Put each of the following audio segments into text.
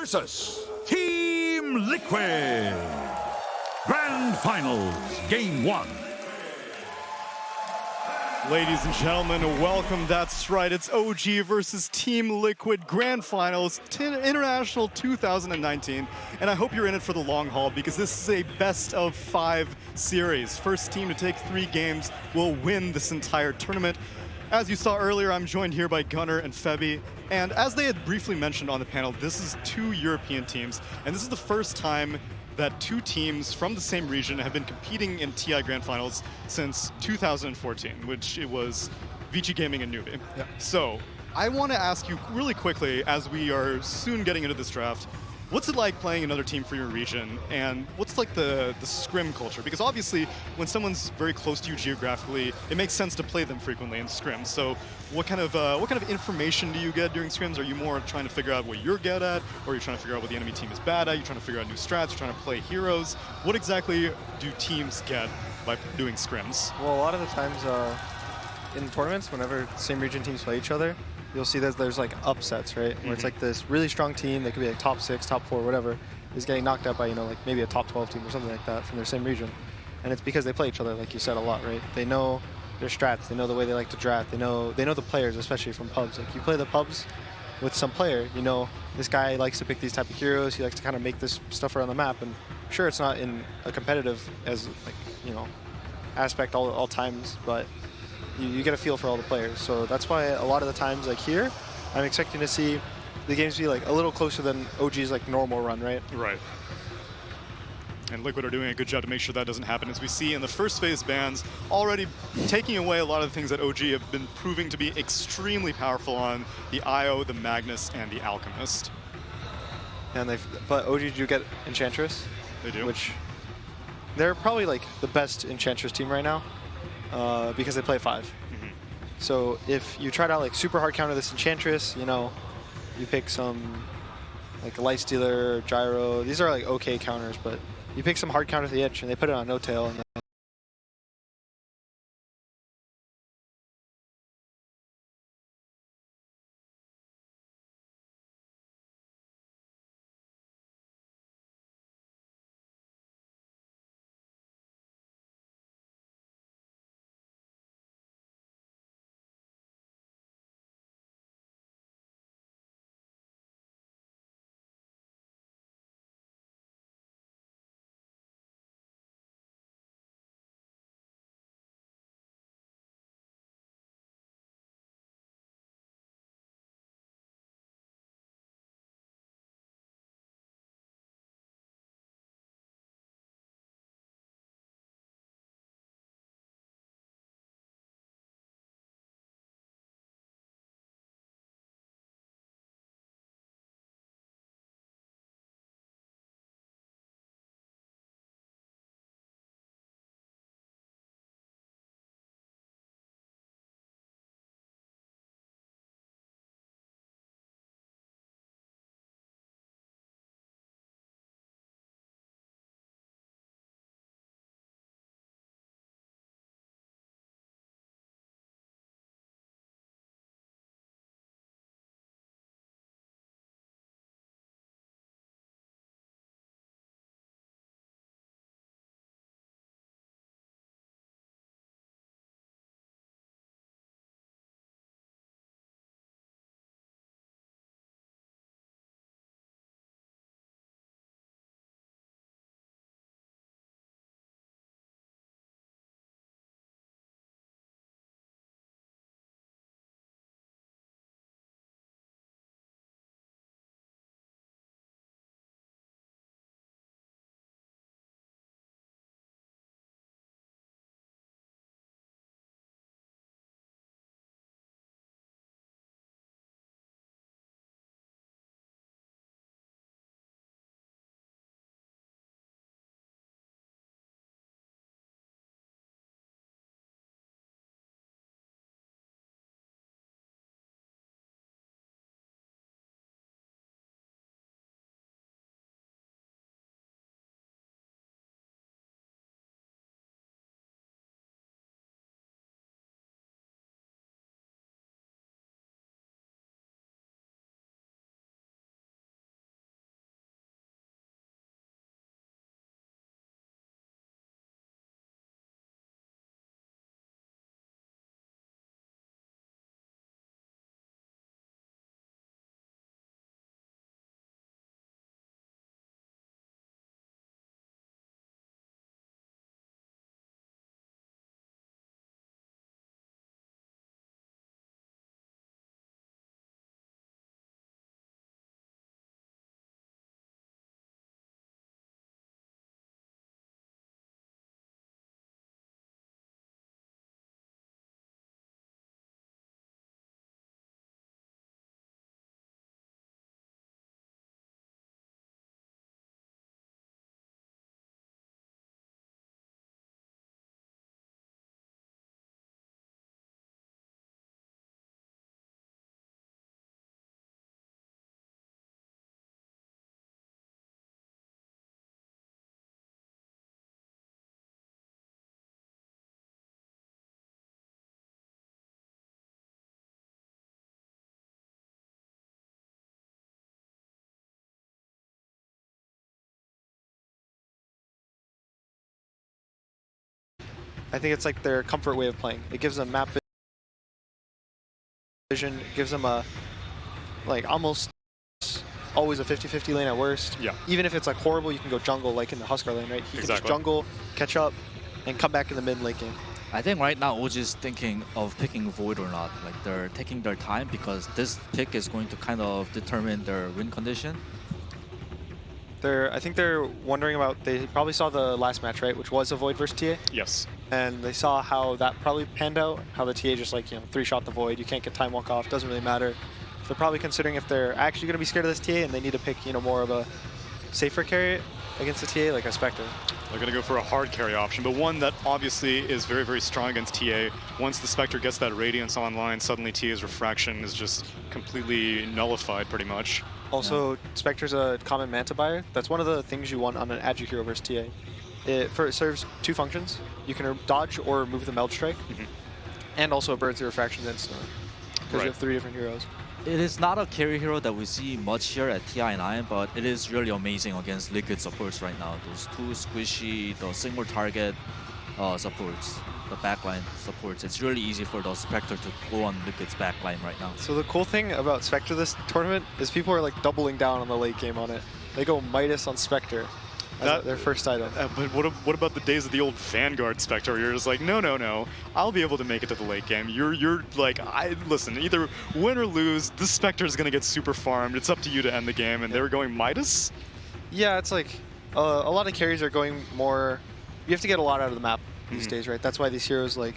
versus Team Liquid. Grand Finals, Game 1. Ladies and gentlemen, welcome. That's right, it's OG versus Team Liquid Grand Finals International 2019. And I hope you're in it for the long haul because this is a best-of-5 series. First team to take 3 games will win this entire tournament. As you saw earlier, I'm joined here by Gunnar and Febby. And as they had briefly mentioned on the panel, this is 2 European teams. And this is the first time that 2 teams from the same region have been competing in TI Grand Finals since 2014, which it was Vici Gaming and Newbie. Yeah. So I want to ask you really quickly, as we are soon getting into this draft, what's it like playing another team for your region, and what's like the scrim culture? Because obviously, when someone's very close to you geographically, it makes sense to play them frequently in scrims. So what kind of information do you get during scrims? Are you more trying to figure out what you're good at, or are you trying to figure out what the enemy team is bad at? You're trying to figure out new strats, you're trying to play heroes. What exactly do teams get by doing scrims? Well, a lot of the times in tournaments, whenever same region teams play each other, you'll see that there's like upsets, right? Where it's like this really strong team that could be like top 6, top 4, whatever, is getting knocked out by, you know, like maybe a top 12 team or something like that from their same region. And it's because they play each other, like you said, a lot, right? They know their strats, they know the way they like to draft, they know the players, especially from pubs. Like you play the pubs with some player, you know, this guy likes to pick these type of heroes, he likes to kind of make this stuff around the map, and sure, it's not in a competitive as like, you know, aspect all times, but you get a feel for all the players. So that's why a lot of the times, like here, I'm expecting to see the games be like a little closer than OG's like normal run, right? Right. And Liquid are doing a good job to make sure that doesn't happen, as we see in the first phase bans already taking away a lot of the things that OG have been proving to be extremely powerful on: the IO, the Magnus, and the Alchemist. And but OG do get Enchantress. They do. Which they're probably like the best Enchantress team right now because they play 5. So if you try to like super hard counter this Enchantress, you know, you pick some like Lifestealer, Gyro. These are like okay counters, but you pick some hard counter to the edge and they put it on no tail, and I think it's like their comfort way of playing. It gives them map vision, it gives them a like almost always a 50-50 lane at worst. Yeah. Even if it's like horrible, you can go jungle like in the Huskar lane, right? He can just Exactly. jungle, catch up, and come back in the mid late game. I think right now OG is thinking of picking Void or not. Like they're taking their time because this pick is going to kind of determine their win condition. I think they're wondering about, they probably saw the last match, right? Which was a Void versus TA. Yes. And they saw how that probably panned out, how the TA just like, you know, 3-shot the Void, you can't get time walk off, doesn't really matter. So they're probably considering if they're actually going to be scared of this TA and they need to pick, you know, more of a safer carry against the TA, like a Spectre. They're going to go for a hard carry option, but one that obviously is very, very strong against TA. Once the Spectre gets that Radiance online, suddenly TA's Refraction is just completely nullified pretty much. Also, Spectre's a common Manta buyer. That's one of the things you want on an Agi hero versus TA. It serves two functions. You can dodge or move the Meld Strike, and also it burns the Refractions instantly, because you have 3 different heroes. It is not a carry hero that we see much here at TI9, but it is really amazing against Liquid supports right now. Those two squishy, the single target supports, the backline supports. It's really easy for the Spectre to go on Liquid's backline right now. So the cool thing about Spectre this tournament is people are like doubling down on the late game on it. They go Midas on Spectre as their first item. But what about the days of the old Vanguard Spectre where you're just like, no, I'll be able to make it to the late game. You're like, listen, either win or lose, this Spectre is going to get super farmed. It's up to you to end the game. And they were going Midas? Yeah, it's like a lot of carries are going more, you have to get a lot out of the map these days, right? That's why these heroes like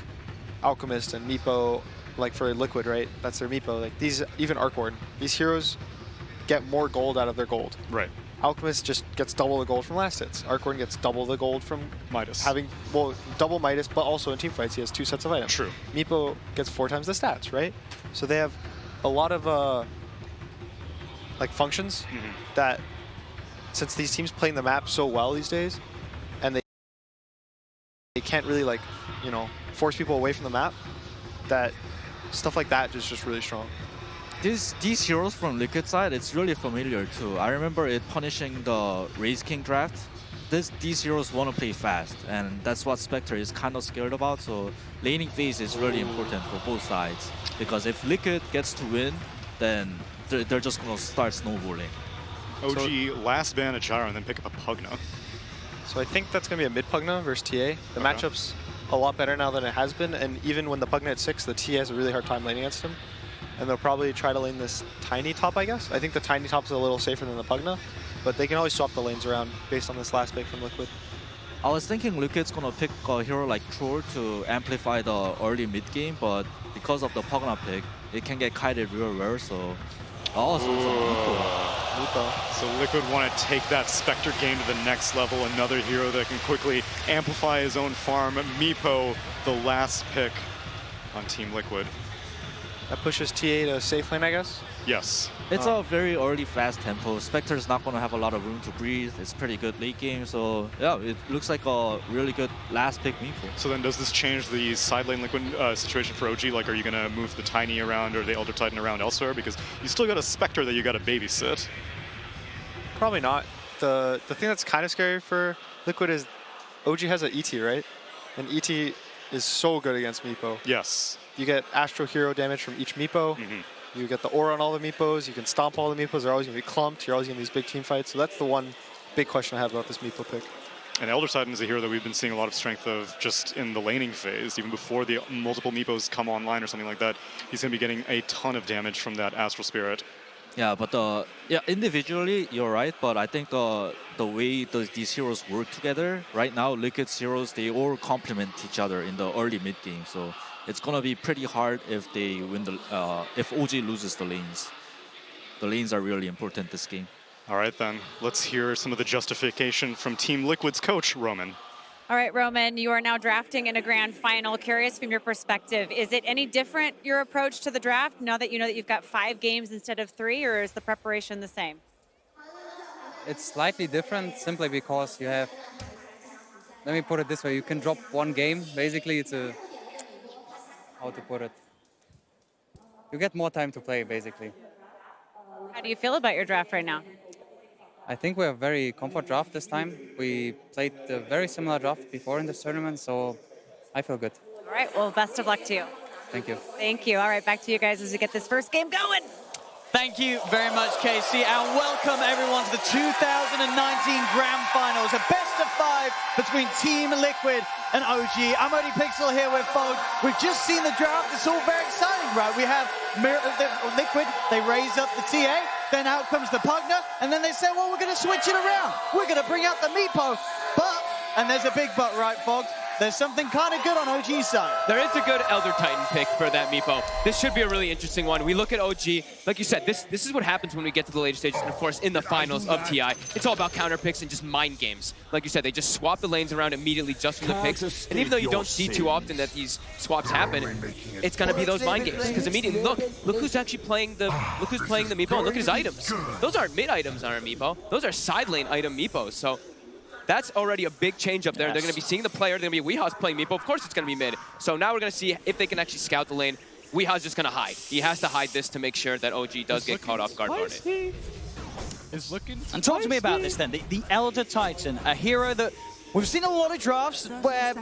Alchemist and Meepo, like for Liquid, right? That's their Meepo. Like these, even Arc Warden, these heroes get more gold out of their gold. Right. Alchemist just gets double the gold from last hits. Arc Warden gets double the gold from Midas. having, well, double Midas, but also in teamfights he has 2 sets of items. True. Meepo gets 4 times the stats, right? So they have a lot of like functions that, since these teams playing the map so well these days, and they can't really like, you know, force people away from the map, that stuff like that is just really strong. These heroes from Liquid side, it's really familiar too. I remember it punishing the Raze King draft. These heroes want to play fast, and that's what Spectre is kind of scared about. So laning phase is really important for both sides, because if Liquid gets to win, then they're just going to start snowballing. OG last ban a Gyro and then pick up a Pugna. So I think that's going to be a mid Pugna versus TA. The matchup's a lot better now than it has been, and even when the Pugna at 6, the TA has a really hard time laning against him. And they'll probably try to lane this tiny top, I guess. I think the tiny top's a little safer than the Pugna, but they can always swap the lanes around based on this last pick from Liquid. I was thinking Liquid's gonna pick a hero like Troll to amplify the early mid game, but because of the Pugna pick, it can get kited real rare, so... Oh, so Meepo. So Liquid want to take that Spectre game to the next level. Another hero that can quickly amplify his own farm. Meepo, the last pick on Team Liquid. That pushes TA to safe lane, I guess. Yes. It's a very early fast tempo. Spectre's not going to have a lot of room to breathe. It's pretty good late game, so yeah, it looks like a really good last pick Meepo. So then does this change the side lane Liquid situation for OG? Like, are you going to move the Tiny around or the Elder Titan around elsewhere? Because you still got a Spectre that you got to babysit. Probably not. The thing that's kind of scary for Liquid is OG has an ET, right? And ET is so good against Meepo. Yes. You get Astro Hero damage from each Meepo. You get the aura on all the Meepos. You can stomp all the Meepos. They're always going to be clumped. You're always going to these big team fights. So that's the one big question I have about this Meepo pick. And Elder Titan is a hero that we've been seeing a lot of strength of just in the laning phase. Even before the multiple Meepos come online or something like that, he's going to be getting a ton of damage from that Astral Spirit. Yeah, but individually you're right, but I think the way these heroes work together right now, Liquid's heroes, they all complement each other in the early mid game. So it's gonna be pretty hard if they win if OG loses the lanes. The lanes are really important this game. All right then, let's hear some of the justification from Team Liquid's coach, Roman. All right, Roman, you are now drafting in a grand final. Curious from your perspective, is it any different, your approach to the draft, now that you know that you've got 5 games instead of 3, or is the preparation the same? It's slightly different simply because you have, let me put it this way, you can drop 1 game. Basically, it's a, how to put it? You get more time to play, basically. How do you feel about your draft right now? I think we have very comfort draft this time. We played a very similar draft before in this tournament, so I feel good. All right, well, best of luck to you. Thank you. Thank you. All right, back to you guys as we get this first game going. Thank you very much, Casey, and welcome everyone to the 2019 Grand Finals, a best of 5 between Team Liquid and OG. I'm Odie Pixel here with Bo5. We've just seen the draft. It's all very exciting, right? We have Liquid, they raise up the TA, then out comes the Pugner, and then they say, well, we're going to switch it around. We're going to bring out the Meepo, but, and there's a big but, right, Fogs? There's something kind of good on OG's side. There is a good Elder Titan pick for that Meepo. This should be a really interesting one. We look at OG, like you said, this is what happens when we get to the later stages, and of course in the finals of TI. It's all about counter picks and just mind games. Like you said, they just swap the lanes around immediately just from the picks. And even though you don't see too often that these swaps happen, it's gonna be those mind games. Because immediately, look who's actually playing the Meepo, and look at his items. Those aren't mid items on our Meepo. Those are side lane item Meepos. So that's already a big change up there. Yes. They're going to be seeing the player. They're going to be Weehaws playing Meepo. Of course it's going to be mid. So now we're going to see if they can actually scout the lane. Weehaws just going to hide. He has to hide this to make sure that OG does get caught off guard on it. And talk to me about this then. The Elder Titan, a hero that we've seen a lot of drafts where,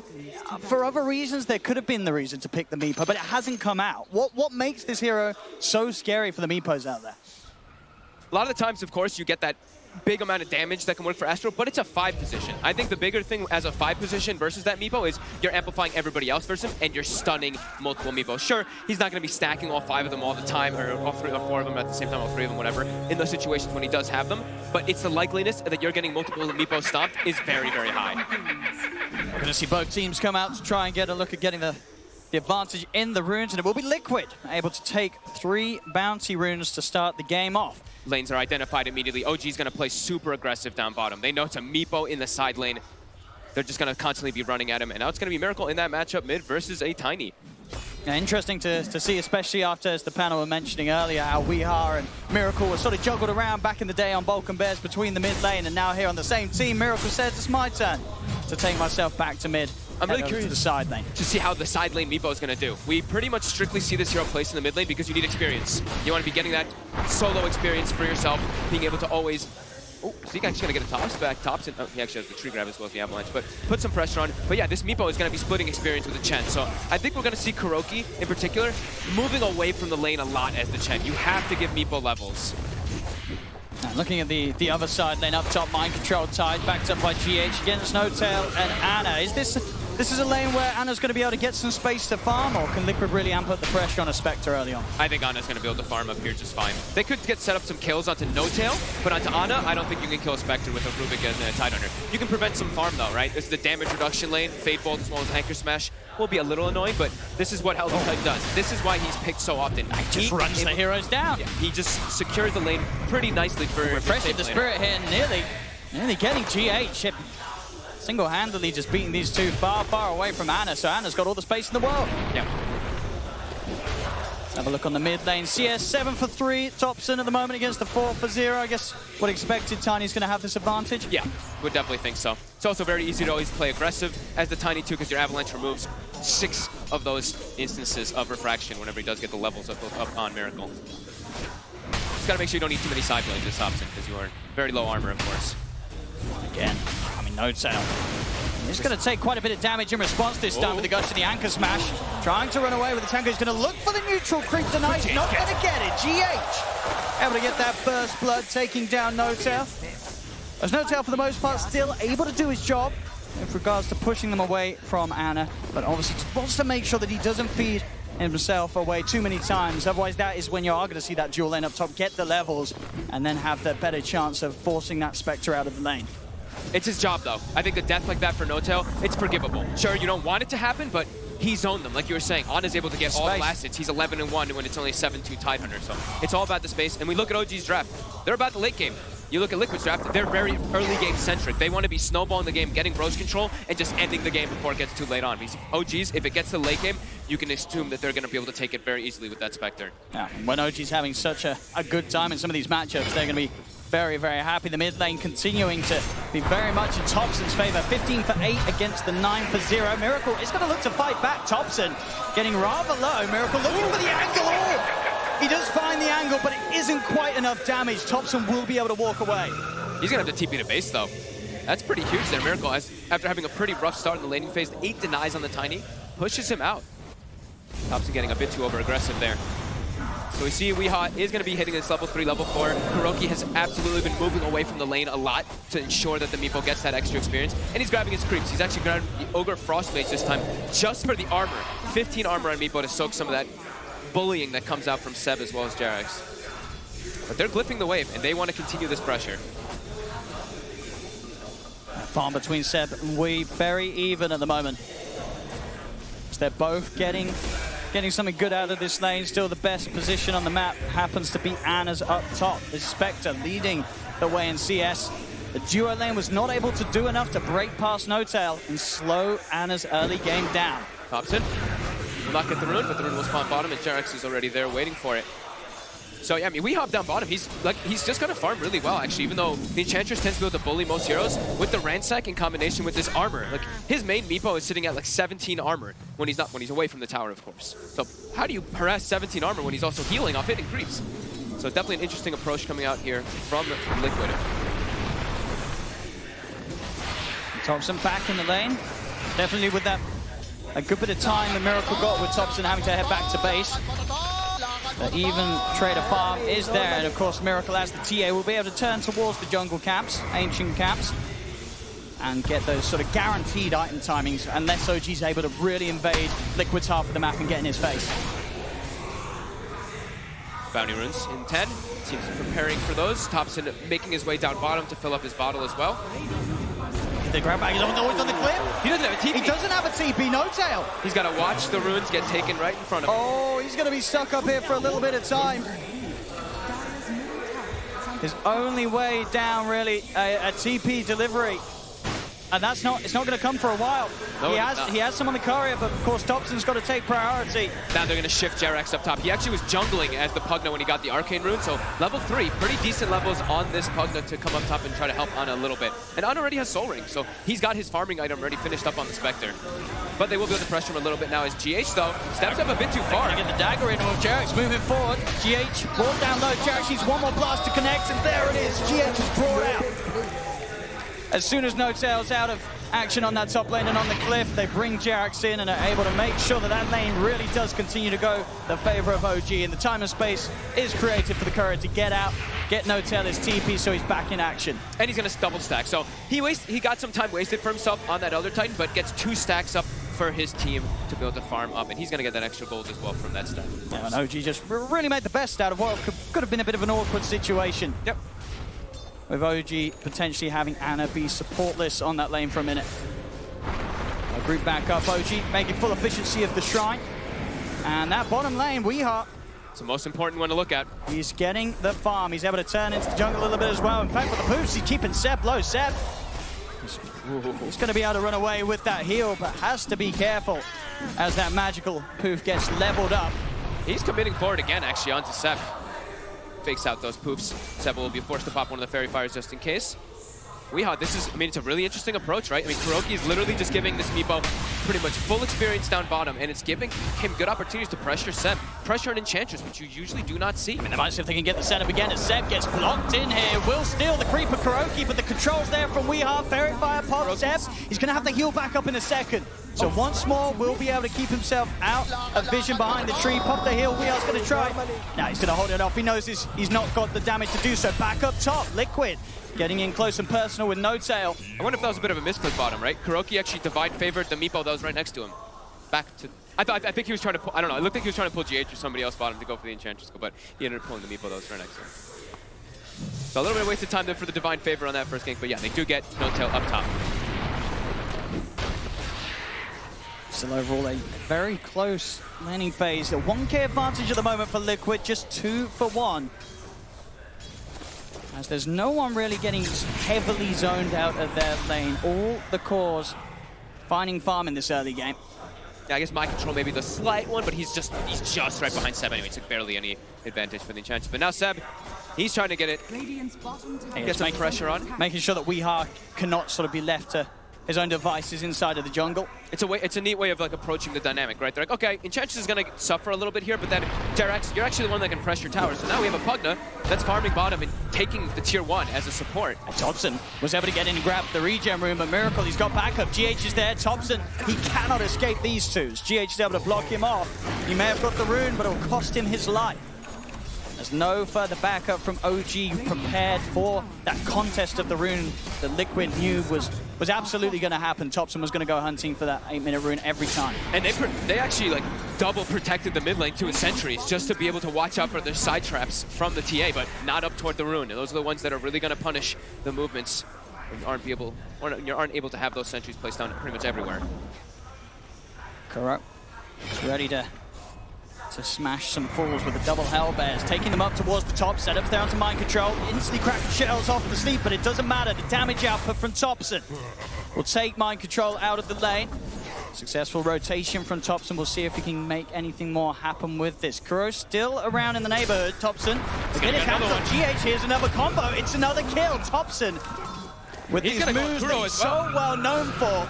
for other reasons, there could have been the reason to pick the Meepo, but it hasn't come out. What makes this hero so scary for the Meepos out there? A lot of the times, of course, you get that big amount of damage that can work for Astro, but it's a 5 position. I think the bigger thing as a 5 position versus that Meepo is you're amplifying everybody else versus him, and you're stunning multiple Meepos. Sure, he's not going to be stacking all 5 of them all the time, or all 3 or 4 of them at the same time, all 3 of them, whatever, in those situations when he does have them, but it's the likeliness that you're getting multiple Meepos stomped is very, very high. We're going to see both teams come out to try and get a look at getting the advantage in the runes, and it will be Liquid able to take 3 bounty runes to start the game off. Lanes are identified immediately. OG's going to play super aggressive down bottom. They know it's a Meepo in the side lane. They're just going to constantly be running at him, and now it's going to be Miracle in that matchup mid versus a Tiny. Yeah, interesting to see, especially after, as the panel were mentioning earlier, how Weehaw and Miracle were sort of juggled around back in the day on Balkan Bears between the mid lane, and now here on the same team, Miracle says it's my turn to take myself back to mid. I'm really curious to the side lane to see how the side lane Meepo is going to do. We pretty much strictly see this hero placed in the mid lane because you need experience. You want to be getting that solo experience for yourself, being able to always... Oh, Zeke actually going to get a toss back. Tops in, oh, he actually has the tree grab as well as the avalanche, but put some pressure on. But yeah, this Meepo is going to be splitting experience with the Chen. So I think we're going to see Kuroki, in particular, moving away from the lane a lot as the Chen. You have to give Meepo levels. Now, looking at the other side lane up top, mind control tied, backed up by GH against No-Tail and Ana. Is this is a lane where Ana's going to be able to get some space to farm, or can Liquid really amp up the pressure on a Spectre early on? I think Ana's going to be able to farm up here just fine. They could set up some kills onto No-Tail, but onto Ana, I don't think you can kill a Spectre with a Rubik and a Tidehunter. You can prevent some farm though, right? This is the damage reduction lane. Fade Bolt as well as Anchor Smash will be a little annoying, but this is what Elder Titan does. This is why he's picked so often. He runs the heroes down. Yeah, he just secures the lane pretty nicely for refreshing the spirit here, nearly getting GH. Single-handedly just beating these two far, far away from Ana, so Ana's got all the space in the world. Yeah. Let's have a look on the mid lane. CS 7 for 3, Thompson at the moment against the 4 for 0. I guess what expected, Tiny's going to have this advantage? Yeah, would definitely think so. It's also very easy to always play aggressive as the Tiny too, because your Avalanche removes 6 of those instances of refraction whenever he does get the levels up on Miracle. Just got to make sure you don't need too many side blades this Thompson, because you are very low armor, of course. Again, I mean, No-Tail. He's going to take quite a bit of damage in response this time with the gush to the Anchor Smash. Trying to run away with the Tango. He's going to look for the neutral creep tonight. Not going to get it. GH able to get that first blood, taking down No-Tail. As No-Tail, for the most part, still able to do his job with regards to pushing them away from Ana, but obviously wants to make sure that he doesn't feed himself away too many times. Otherwise, that is when you are going to see that dual lane up top, get the levels, and then have the better chance of forcing that Spectre out of the lane. It's his job, though. I think a death like that for No-Tail, it's forgivable. Sure, you don't want it to happen, but he zoned them. Like you were saying, Ana's able to get all the last hits. He's 11-1 when it's only 7-2 Tidehunter. So it's all about the space. And we look at OG's draft. They're about the late game. You look at Liquid's draft, they're very early game centric. They want to be snowballing the game, getting Rose control, and just ending the game before it gets too late on. Because OG's, if it gets to the late game, you can assume that they're going to be able to take it very easily with that Spectre. Yeah, when OG's having such a good time in some of these matchups, they're going to be very, very happy. The mid lane continuing to be very much in Thompson's favor. 15 for 8 against the 9 for 0. Miracle is going to look to fight back. Thompson getting rather low. Miracle looking for the angle. Oh, he does find the angle, but it isn't quite enough damage. Thompson will be able to walk away. He's going to have to TP to base, though. That's pretty huge there. Miracle, after having a pretty rough start in the laning phase, 8 denies on the Tiny. pushes him out. Thompson getting a bit too over-aggressive there. So we see Weehaw is going to be hitting this level 3, level 4. Kuroki has absolutely been moving away from the lane a lot to ensure that the Meepo gets that extra experience. And he's grabbing his creeps. He's actually grabbing the Ogre Frostmage this time just for the armor. 15 armor on Meepo to soak some of that bullying that comes out from Seb as well as Jerax. But they're glyphing the wave, and they want to continue this pressure. Farm between Seb and Wee, very even at the moment. So they're both getting something good out of this lane. Still the best position on the map happens to be Anna's up top. This Spectre leading the way in CS. The duo lane was not able to do enough to break past No-Tail and slow Anna's early game down. Thompson will not get the rune, but the rune will spawn bottom, and Jerax is already there waiting for it. So yeah, I mean, we hop down bottom. He's just gonna farm really well, actually, even though the Enchantress tends to be able to bully most heroes. With the Ransack in combination with this armor, like his main Meepo is sitting at like 17 armor when he's away from the tower, of course. So how do you harass 17 armor when he's also healing off hitting creeps? So definitely an interesting approach coming out here from Liquid. Thompson back in the lane. Definitely with that a good bit of time the Miracle got with Thompson having to head back to base. The even trader farm is there, and of course Miracle as the TA will be able to turn towards the jungle camps, ancient camps, and get those sort of guaranteed item timings unless OG's able to really invade Liquid's half of the map and get in his face. Bounty runes in 10. Team's preparing for those. Thompson making his way down bottom to fill up his bottle as well. The grab bag is always on the cliff. He doesn't have a TP. He doesn't have a TP, No-Tail. He's got to watch the runes get taken right in front of him. Oh, he's going to be stuck up here for a little bit of time. His only way down, really, a TP delivery. And it's not going to come for a while. No, he has some on the courier, but of course Thompson's got to take priority. Now they're going to shift Jerax up top. He actually was jungling as the Pugna when he got the Arcane Rune, so level 3, pretty decent levels on this Pugna to come up top and try to help Ana a little bit. And Ana already has Soul Ring, so he's got his farming item already finished up on the Spectre. But they will be able to pressure him a little bit now as GH, though, steps up a bit too far. Get the dagger in with Jerax moving forward. GH brought down low. Jerax needs one more blast to connect, and there it is. GH is brought out. As soon as No-Tail's out of action on that top lane and on the cliff, they bring Jerax in and are able to make sure that that lane really does continue to go the favor of OG. And the time and space is created for the courier to get out, get No-Tail his TP, so he's back in action. And he's going to double stack. So he got some time wasted for himself on that Elder Titan, but gets 2 stacks up for his team to be able to farm up. And he's going to get that extra gold as well from that stack. Yeah, and OG just really made the best out of what could have been a bit of an awkward situation. Yep. With OG potentially having Ana be supportless on that lane for a minute. A group back up, OG making full efficiency of the shrine. And that bottom lane, Weehaw. It's the most important one to look at. He's getting the farm. He's able to turn into the jungle a little bit as well. In fact, with the poofs, he's keeping Seb low. Seb, he's going to be able to run away with that heal, but has to be careful as that magical poof gets leveled up. He's committing forward again, actually, onto Seb. Fakes out those poofs. Seb will be forced to pop one of the fairy fires just in case. Weehaw, it's a really interesting approach, right? I mean, Kuroki is literally just giving this Meepo pretty much full experience down bottom, and it's giving him good opportunities to pressure Seb. Pressure an Enchantress, which you usually do not see. I mean, they might see if they can get the setup again as Seb gets blocked in here. Will steal the creeper Kuroki, but the control's there from Weehaw. Fairy fire pop Seb. He's going to have to heal back up in a second. So once more, will be able to keep himself out of vision behind the tree. Pop the heal. Weeha's going to try. Now he's going to hold it off. He knows he's not got the damage to do so. Back up top, Liquid getting in close and personal with No-Tail. I wonder if that was a bit of a misclick bottom, right? Kuroki actually divide favored the Meepo that was right next to him. Back to... I think he was trying to pull... I don't know. It looked like he was trying to pull GH or somebody else bottom to go for the Enchantress, but he ended up pulling the Meepo that was right next to him. So a little bit of wasted time there for the divine favor on that first gank, but yeah, they do get No-Tail up top. Still overall a very close laning phase. A 1k advantage at the moment for Liquid, just 2 for 1. As there's no one really getting heavily zoned out of their lane. All the cores finding farm in this early game. Yeah, I guess my control may be the slight one, but he's just right behind Seb anyway. Took barely any advantage for the Enchantress. But now Seb, he's trying to get it. Get some pressure on. Making sure that Weehaw cannot sort of be left to his own devices inside of the jungle. It's a neat way of like approaching the dynamic, right? They're like, okay, Enchantress is gonna suffer a little bit here, but then Jerax, you're actually the one that can pressure towers. So now we have a Pugna that's farming bottom and taking the tier 1 as a support. Thompson was able to get in and grab the regen room, but Miracle, he's got backup. GH is there. Thompson, he cannot escape these twos. GH is able to block him off. He may have got the rune, but it will cost him his life. There's no further backup from OG prepared for that contest of the rune that Liquid knew was absolutely going to happen. Thompson was going to go hunting for that 8-minute rune every time. And they actually like double protected the mid lane too with sentries just to be able to watch out for their side traps from the TA, but not up toward the rune. And those are the ones that are really going to punish the movements and aren't able to have those sentries placed down pretty much everywhere. Correct. He's ready to smash some fools with the double hellbears, taking them up towards the top, set up there onto mind control, instantly cracking shells off the sleep, but it doesn't matter. The damage output from Thompson will take mind control out of the lane. Successful rotation from Thompson. We'll see if he can make anything more happen with this. Kuro still around in the neighborhood. Thompson to get his hands on GH. Here's another combo. It's another kill. Thompson with these moves that he's so well known for.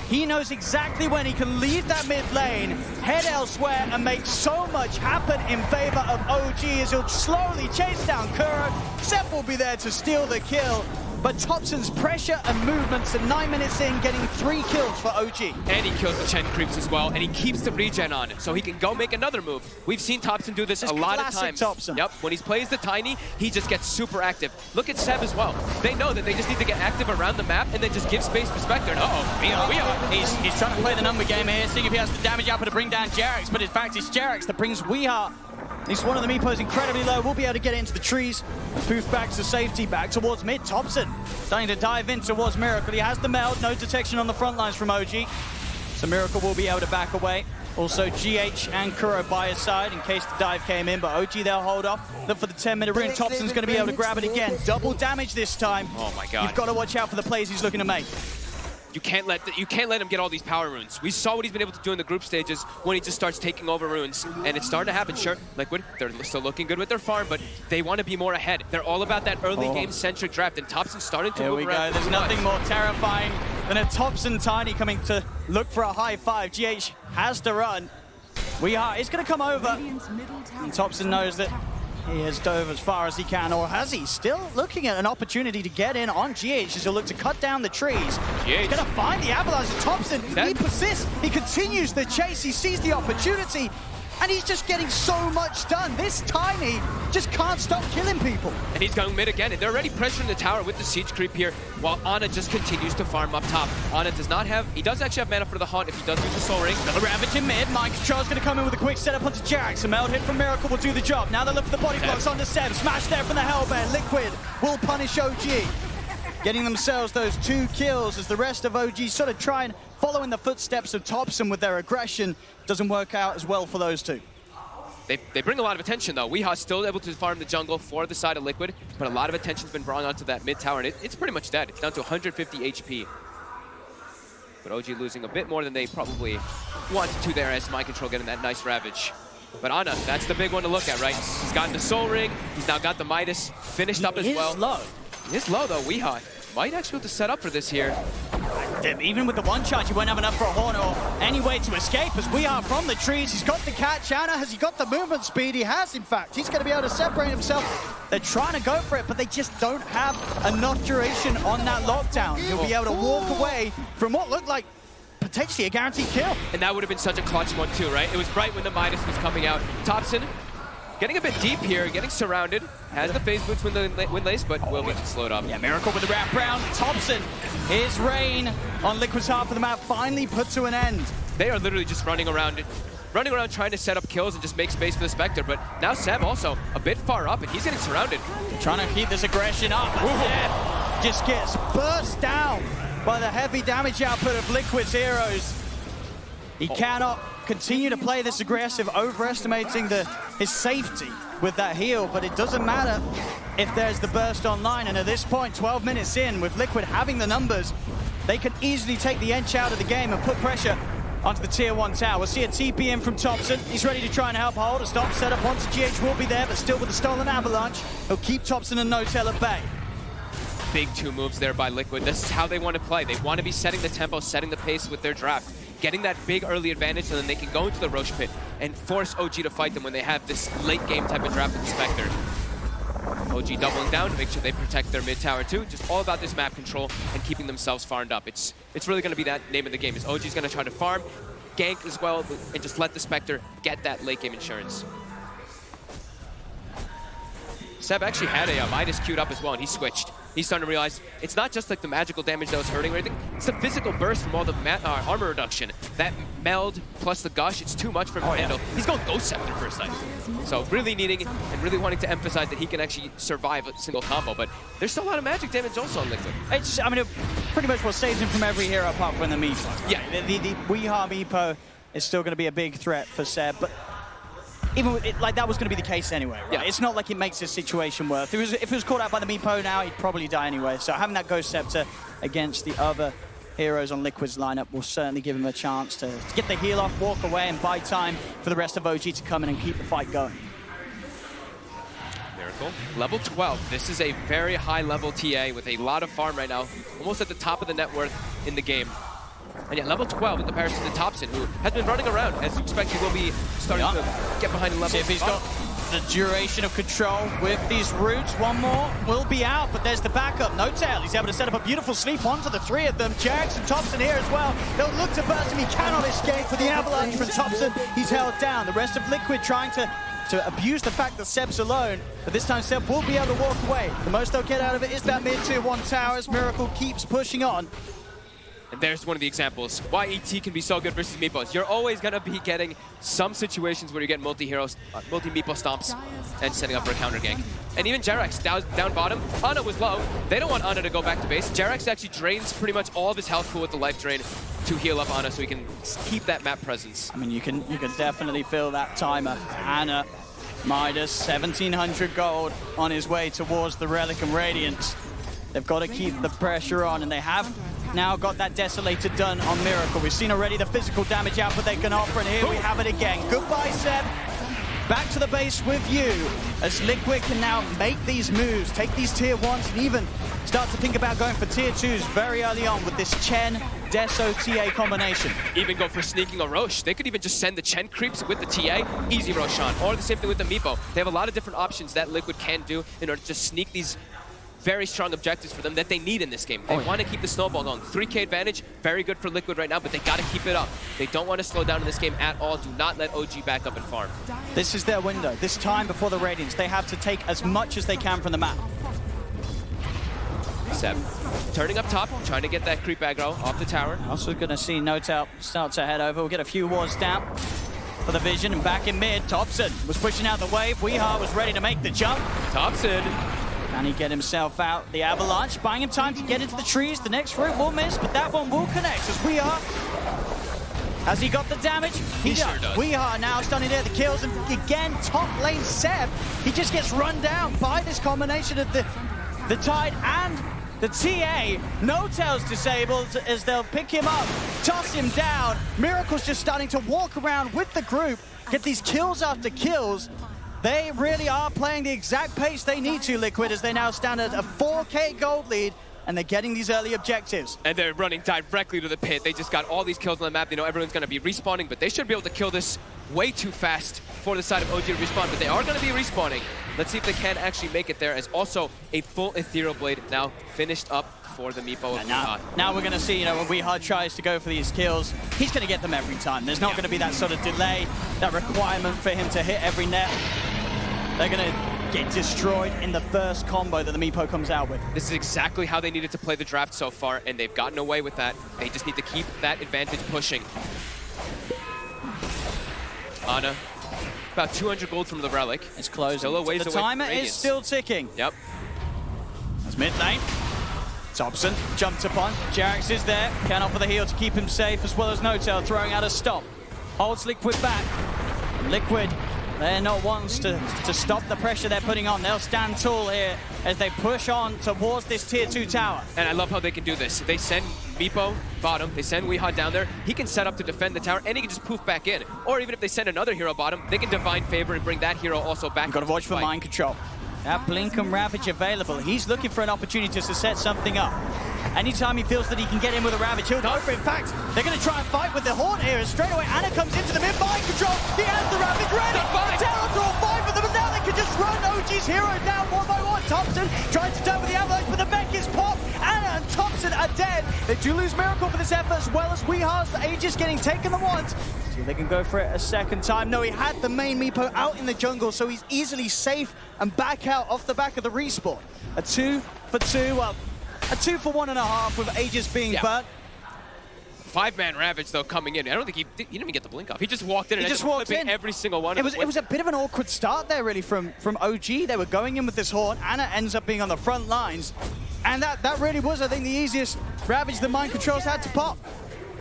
He knows exactly when he can leave that mid lane, head elsewhere, and make so much happen in favor of OG as he'll slowly chase down Kuro. Sep will be there to steal the kill, but Thompson's pressure and movements at 9 minutes in, getting 3 kills for OG. And he kills the Chen creeps as well, and he keeps the regen on, so he can go make another move. We've seen Thompson do this a lot of times. Thompson. Yep, when he plays the Tiny, he just gets super active. Look at Seb as well. They know that they just need to get active around the map and then just give space for Spectre. He's trying to play the number game here, seeing if he has the damage output to bring down Jerax, but in fact it's Jerax that brings Weeha. He's one of the Meepos incredibly low. We'll be able to get into the trees and poof back to safety, back towards mid. Thompson starting to dive in towards Miracle. He has the meld, no detection on the front lines from OG. So Miracle will be able to back away. Also GH and Kuro by his side in case the dive came in, but OG they'll hold off. Look for the 10-minute rune. Thompson's going to be able to grab it again. Double damage this time. Oh my god. You've got to watch out for the plays he's looking to make. You can't let him get all these power runes. We saw what he's been able to do in the group stages when he just starts taking over runes, and it's starting to happen. Sure, Liquid, they're still looking good with their farm, but they want to be more ahead. They're all about that early game-centric draft, and Thompson's starting to move around. There's nothing more terrifying than a Thompson Tiny coming to look for a high five. GH has to run. It's going to come over, and Thompson knows that he has dove as far as he can, or has he? Still looking at an opportunity to get in on GH as he'll look to cut down the trees. He's going to find the avalanche of Thompson. He persists. He continues the chase. He sees the opportunity, and he's just getting so much done. This Tiny just can't stop killing people. And he's going mid again, and they're already pressuring the tower with the siege creep here, while Ana just continues to farm up top. Ana does not have, he does actually have mana for the haunt if he does use the soul ring. The Ravage in mid, mind control's gonna come in with a quick setup onto Jerax. A meld hit from Miracle will do the job. Now they look for the body blocks onto Seb. Smash there from the Hellbear. Liquid will punish OG. Getting themselves those 2 kills as the rest of OG sort of try and follow in the footsteps of Thompson with their aggression. Doesn't work out as well for those two. They bring a lot of attention, though. Weeha's still able to farm the jungle for the side of Liquid, but a lot of attention's been brought onto that mid tower, and it's pretty much dead. It's down to 150 HP. But OG losing a bit more than they probably wanted to there as Mind Control getting that nice Ravage. But Ana, that's the big one to look at, right? He's gotten the Soul Ring. He's now got the Midas finished up as well. He is low, though. Weeha might actually be able to set up for this here. Even with the one charge, he won't have enough for a horn or any way to escape as we are from the trees. He's got the catch. Ana, has he got the movement speed? He has, in fact. He's going to be able to separate himself. They're trying to go for it, but they just don't have enough duration on that lockdown. He'll be able to walk away from what looked like potentially a guaranteed kill. And that would have been such a clutch one, too, right? It was right when the Midas was coming out. Thompson getting a bit deep here, getting surrounded. Has the phase boots wind lace, but will be slowed up. Yeah, Miracle with the wrap round. Thompson, his reign on Liquid's half of the map finally put to an end. They are literally just running around trying to set up kills and just make space for the Spectre, but now Seb also a bit far up, and he's getting surrounded. Trying to keep this aggression up. Just gets burst down by the heavy damage output of Liquid's heroes. He cannot continue to play this aggressive, overestimating his safety with that heal, but it doesn't matter if there's the burst online, and at this point, 12 minutes in, with Liquid having the numbers, they can easily take the Ench out of the game and put pressure onto the tier 1 tower. We'll see a TP in from Thompson. He's ready to try and help hold. A stop setup onto GH will be there, but still with the stolen avalanche, he'll keep Thompson and Notel at bay. big two moves there by Liquid. This is how they want to play. They want to be setting the tempo, setting the pace with their draft, getting that big early advantage, and then they can go into the Roche pit and force OG to fight them when they have this late game type of draft with the Spectre. OG doubling down to make sure they protect their mid tower too. Just all about this map control and keeping themselves farmed up. It's really going to be that name of the game. Is OG's going to try to farm, gank as well, and just let the Spectre get that late game insurance. Seb actually had a Midas queued up as well, and he switched. He's starting to realize it's not just like the magical damage that was hurting or anything, it's the physical burst from all the armor reduction. That meld plus the gush, it's too much for him to handle. He's going Ghost Scepter first time. So really needing and really wanting to emphasize that he can actually survive a single combo, but there's still a lot of magic damage also on Liquid. It's, I mean, it pretty much what saves him from every hero apart from the Meepo. Yeah. The Weeha Meepo is still going to be a big threat for Seb, but even with it, like that was going to be the case anyway, right? Yeah. It's not like it makes this situation worse. If it was caught out by the Meepo now, he'd probably die anyway. So having that Ghost Scepter against the other heroes on Liquid's lineup will certainly give him a chance to get the heal off, walk away, and buy time for the rest of OG to come in and keep the fight going. Miracle. Level 12. This is a very high level TA with a lot of farm right now, almost at the top of the net worth in the game. And yet level 12 in comparison to Thompson, who has been running around. As you expect, he will be starting to get behind the level. See if he's got the duration of control with these roots. One more will be out, but there's the backup. No tail. He's able to set up a beautiful sleep onto the three of them. Jax and Thompson here as well. They'll look to burst him. He cannot escape with the avalanche from Thompson. He's held down. The rest of Liquid trying to abuse the fact that Seb's alone, but this time Seb will be able to walk away. The most they'll get out of it is that mid-tier 1 tower as Miracle keeps pushing on. And there's one of the examples why ET can be so good versus Meepos. You're always going to be getting some situations where you get multi-heroes, multi-Meepo stomps and setting up for a counter gank. And even Jerax down bottom, Ana was low. They don't want Ana to go back to base. Jerax actually drains pretty much all of his health pool with the life drain to heal up Ana so he can keep that map presence. I mean, you can definitely feel that timer. Ana, Midas, 1,700 gold on his way towards the Relic and Radiance. They've got to keep the pressure on, and they have now got that Desolator done on Miracle. We've seen already the physical damage output they can offer, and here we have it again. Goodbye, Seb. Back to the base with you, as Liquid can now make these moves, take these tier 1s, and even start to think about going for tier 2s very early on with this Chen Deso TA combination. Even go for sneaking a Roche. They could even just send the Chen creeps with the TA, easy Roshan, or the same thing with the Meepo. They have a lot of different options that Liquid can do in order to sneak these very strong objectives for them that they need in this game. They want to keep the snowball going. 3K advantage, very good for Liquid right now, but they got to keep it up. They don't want to slow down in this game at all. Do not let OG back up and farm. This is their window. This time before the Radiance, they have to take as much as they can from the map. Seb turning up top, trying to get that creep aggro off the tower. Also going to see Notel start to head over. We'll get a few wards down for the vision, and back in mid, Thompson was pushing out the wave. Weeha was ready to make the jump. Thompson. Can he get himself out? The avalanche buying him time to get into the trees. The next route will miss, but that one will connect as Weeha. Has he got the damage? He sure does. Weeha now standing there, the kills, and again, top lane Seb. He just gets run down by this combination of the Tide and the TA. Notel's disabled as they'll pick him up, toss him down. Miracle's just starting to walk around with the group, get these kills after kills. They really are playing the exact pace they need to, Liquid, as they now stand at a 4K gold lead, and they're getting these early objectives. And they're running directly to the pit. They just got all these kills on the map. They know everyone's going to be respawning, but they should be able to kill this way too fast for the side of OG to respawn, but they are going to be respawning. Let's see if they can actually make it there, as also a full Ethereal Blade now finished up for the Meepo. Now we're going to see, when Weeha tries to go for these kills, he's going to get them every time. There's not going to be that sort of delay, that requirement for him to hit every net. They're going to get destroyed in the first combo that the Meepo comes out with. This is exactly how they needed to play the draft so far, and they've gotten away with that. They just need to keep that advantage pushing. Ana, about 200 gold from the Relic. It's closing. Still a ways the away timer from Radiance. is still ticking. Yep. That's mid lane. Thompson jumped upon. Jerax is there. Can offer the heal to keep him safe, as well as Notel throwing out a stop. Holds Liquid back. Liquid, they're not ones to stop the pressure they're putting on. They'll stand tall here as they push on towards this tier 2 tower. And I love how they can do this. They send Meepo bottom, they send Weeha down there. He can set up to defend the tower, and he can just poof back in. Or even if they send another hero bottom, they can Divine Favor and bring that hero also back. You've got to watch for mind control. That Blink and Ravage available. He's looking for an opportunity to set something up. Anytime he feels that he can get in with a Ravage, he'll go for it. In fact, they're going to try and fight with the Horn here. And straight away, Anna comes into the mid mind control. He has the Ravage ready. Terror throw 5 of them, and now they can just run OG's hero down one by one. Thompson trying to turn with the avalanche, but the mech is popped. Anna and Thompson are dead. They do lose Miracle for this effort, as well as Weeha's. The Aegis getting taken the once. See if they can go for it a second time. No, he had the main Meepo out in the jungle, so he's easily safe and back out off the back of the respawn. A 2 for 2, well, a 2 for 1.5 with Aegis being burnt. 5-man Ravage, though, coming in. I don't think he didn't even get the blink off. He just walked in and just walked in. Every single one. It was a bit of an awkward start there, really, from OG. They were going in with this Horn. Anna ends up being on the front lines. And that really was, I think, the easiest Ravage the mind controls had to pop.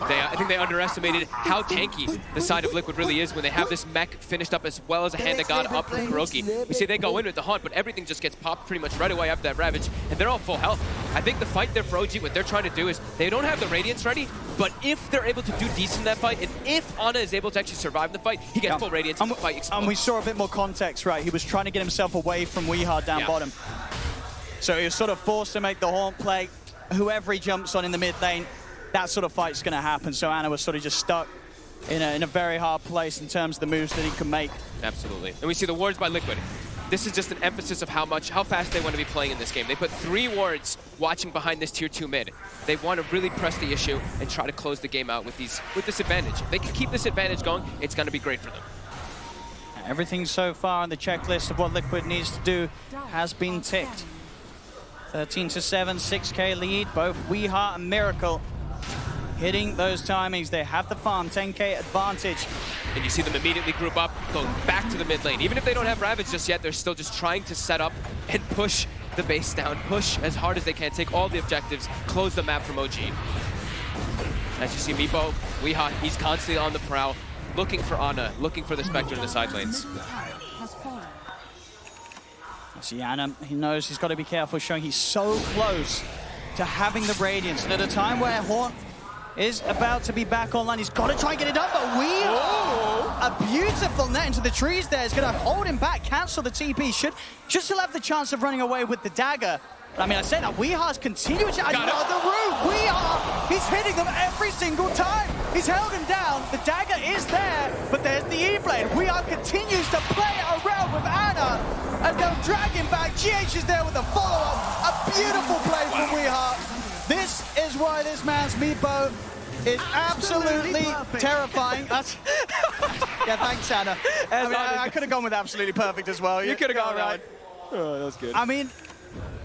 I think they underestimated how tanky the side of Liquid really is when they have this mech finished up as well as a Hand of God up from KuroKy. We see they go in with the Haunt, but everything just gets popped pretty much right away after that Ravage, and they're all full health. I think the fight there for OG, what they're trying to do is they don't have the Radiance ready, but if they're able to do decent in that fight, and if Ana is able to actually survive the fight, he gets full Radiance and the fight explodes. And we saw a bit more context, right? He was trying to get himself away from Weeha down bottom. So he was sort of forced to make the Haunt play. Whoever he jumps on in the mid lane, that sort of fight's going to happen. So Ana was sort of just stuck in a very hard place in terms of the moves that he can make. Absolutely. And we see the wards by Liquid. This is just an emphasis of how fast they want to be playing in this game. They put 3 wards watching behind this tier 2 mid. They want to really press the issue and try to close the game out with this advantage. If they can keep this advantage going, it's going to be great for them. Everything so far on the checklist of what Liquid needs to do has been ticked. 13-7, 6K lead, both Weeha and Miracle hitting those timings. They have the farm, 10K advantage. And you see them immediately group up, going back to the mid lane. Even if they don't have Ravage just yet, they're still just trying to set up and push the base down, push as hard as they can, take all the objectives, close the map from OG. As you see Meepo, Weeha, he's constantly on the prowl, looking for Ana, looking for the Spectre in the side lanes. See Ana, he knows he's got to be careful, showing he's so close to having the Radiance. And at a time where Haunt is about to be back online, he's got to try and get it done, but a beautiful net into the trees there is going to hold him back, cancel the TP, should still have the chance of running away with the dagger. I mean, I say that Weeha's continuing to the root. Weeha, he's hitting them every single time. He's held him down. The dagger is there, but there's the E-Blade. Weeha continues to play around with Ana, and they'll drag him back. GH is there with a follow-up. A beautiful play from Weeha. This is why this man's Meepo is absolutely terrifying. Yeah, thanks, Ana. I could have gone with absolutely perfect as well. You could have gone right. Oh, that was good. I mean,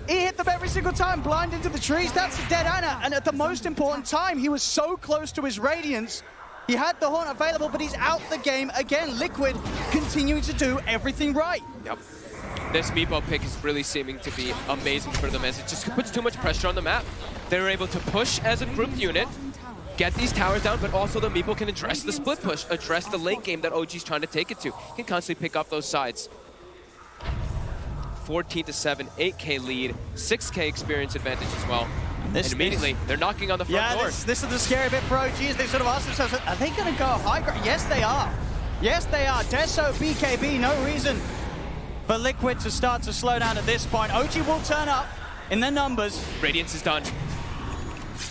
he hit them every single time, blind into the trees. That's a dead Ana. And at the most important time, he was so close to his Radiance. He had the Haunt available, but he's out the game again. Liquid continuing to do everything right. Yep. This Meepo pick is really seeming to be amazing for them, as it just puts too much pressure on the map. They were able to push as a grouped unit, get these towers down, but also the Meepo can address the split push, address the late game that OG's trying to take it to. Can constantly pick up those sides. 14-7, 8K lead, 6K experience advantage as well. And immediately, they're knocking on the front door. This is the scary bit for OG, as they sort of ask themselves, are they going to go high ground? Yes, they are. Yes, they are. Deso, BKB, no reason for Liquid to start to slow down at this point. OG will turn up in their numbers. Radiance is done.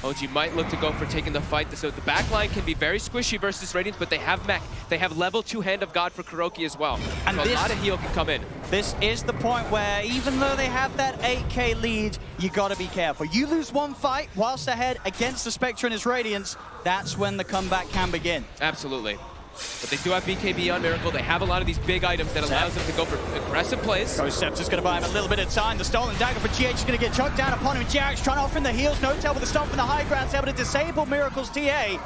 OG might look to go for taking the fight. So the backline can be very squishy versus Radiance, but they have mech. They have level 2 Hand of God for KuroKy as well. And so a lot of heal can come in. This is the point where, even though they have that 8K lead, you gotta be careful. You lose one fight whilst ahead against the Spectre and his Radiance, that's when the comeback can begin. Absolutely. But they do have BKB on Miracle. They have a lot of these big items that allows them to go for aggressive plays. Seb's just going to buy him a little bit of time. The stolen dagger for GH is going to get choked down upon him. GH trying to offer him the heals. No-Tail with the stomp from the high ground. Able to disable Miracle's TA.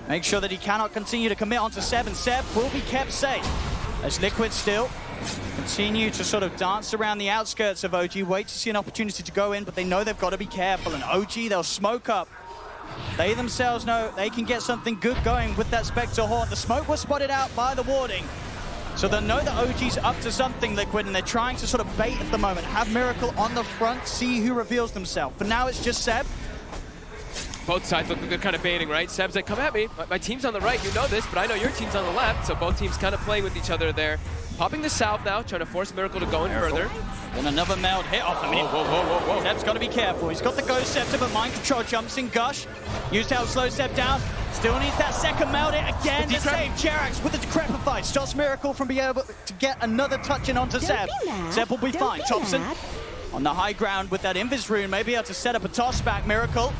Make sure that he cannot continue to commit onto Seb, and Seb will be kept safe. As Liquid still continue to sort of dance around the outskirts of OG. Wait to see an opportunity to go in, but they know they've got to be careful. And OG, they'll smoke up. They themselves know they can get something good going with that Spectre Haunt. The smoke was spotted out by the warding. So they know that OG's up to something, Liquid, and they're trying to sort of bait at the moment. Have Miracle on the front, see who reveals themselves. But now it's just Seb. Both sides look like they're kind of baiting, right? Seb's like, come at me. My team's on the right, you know this, but I know your team's on the left. So both teams kind of playing with each other there. Popping the salve now, trying to force Miracle to go in further. And another meld hit off. I mean, Whoa. Seb's got to be careful. He's got the Ghost Scepter, but Mind Control jumps in Gush. Used to help slow Seb down. Still needs that second meld hit again. The save. Jerax with the Decrepify stops Miracle from being able to get another touch in onto Seb. Seb will be fine. Thompson on the high ground with that Invis rune, maybe able to set up a toss back. Miracle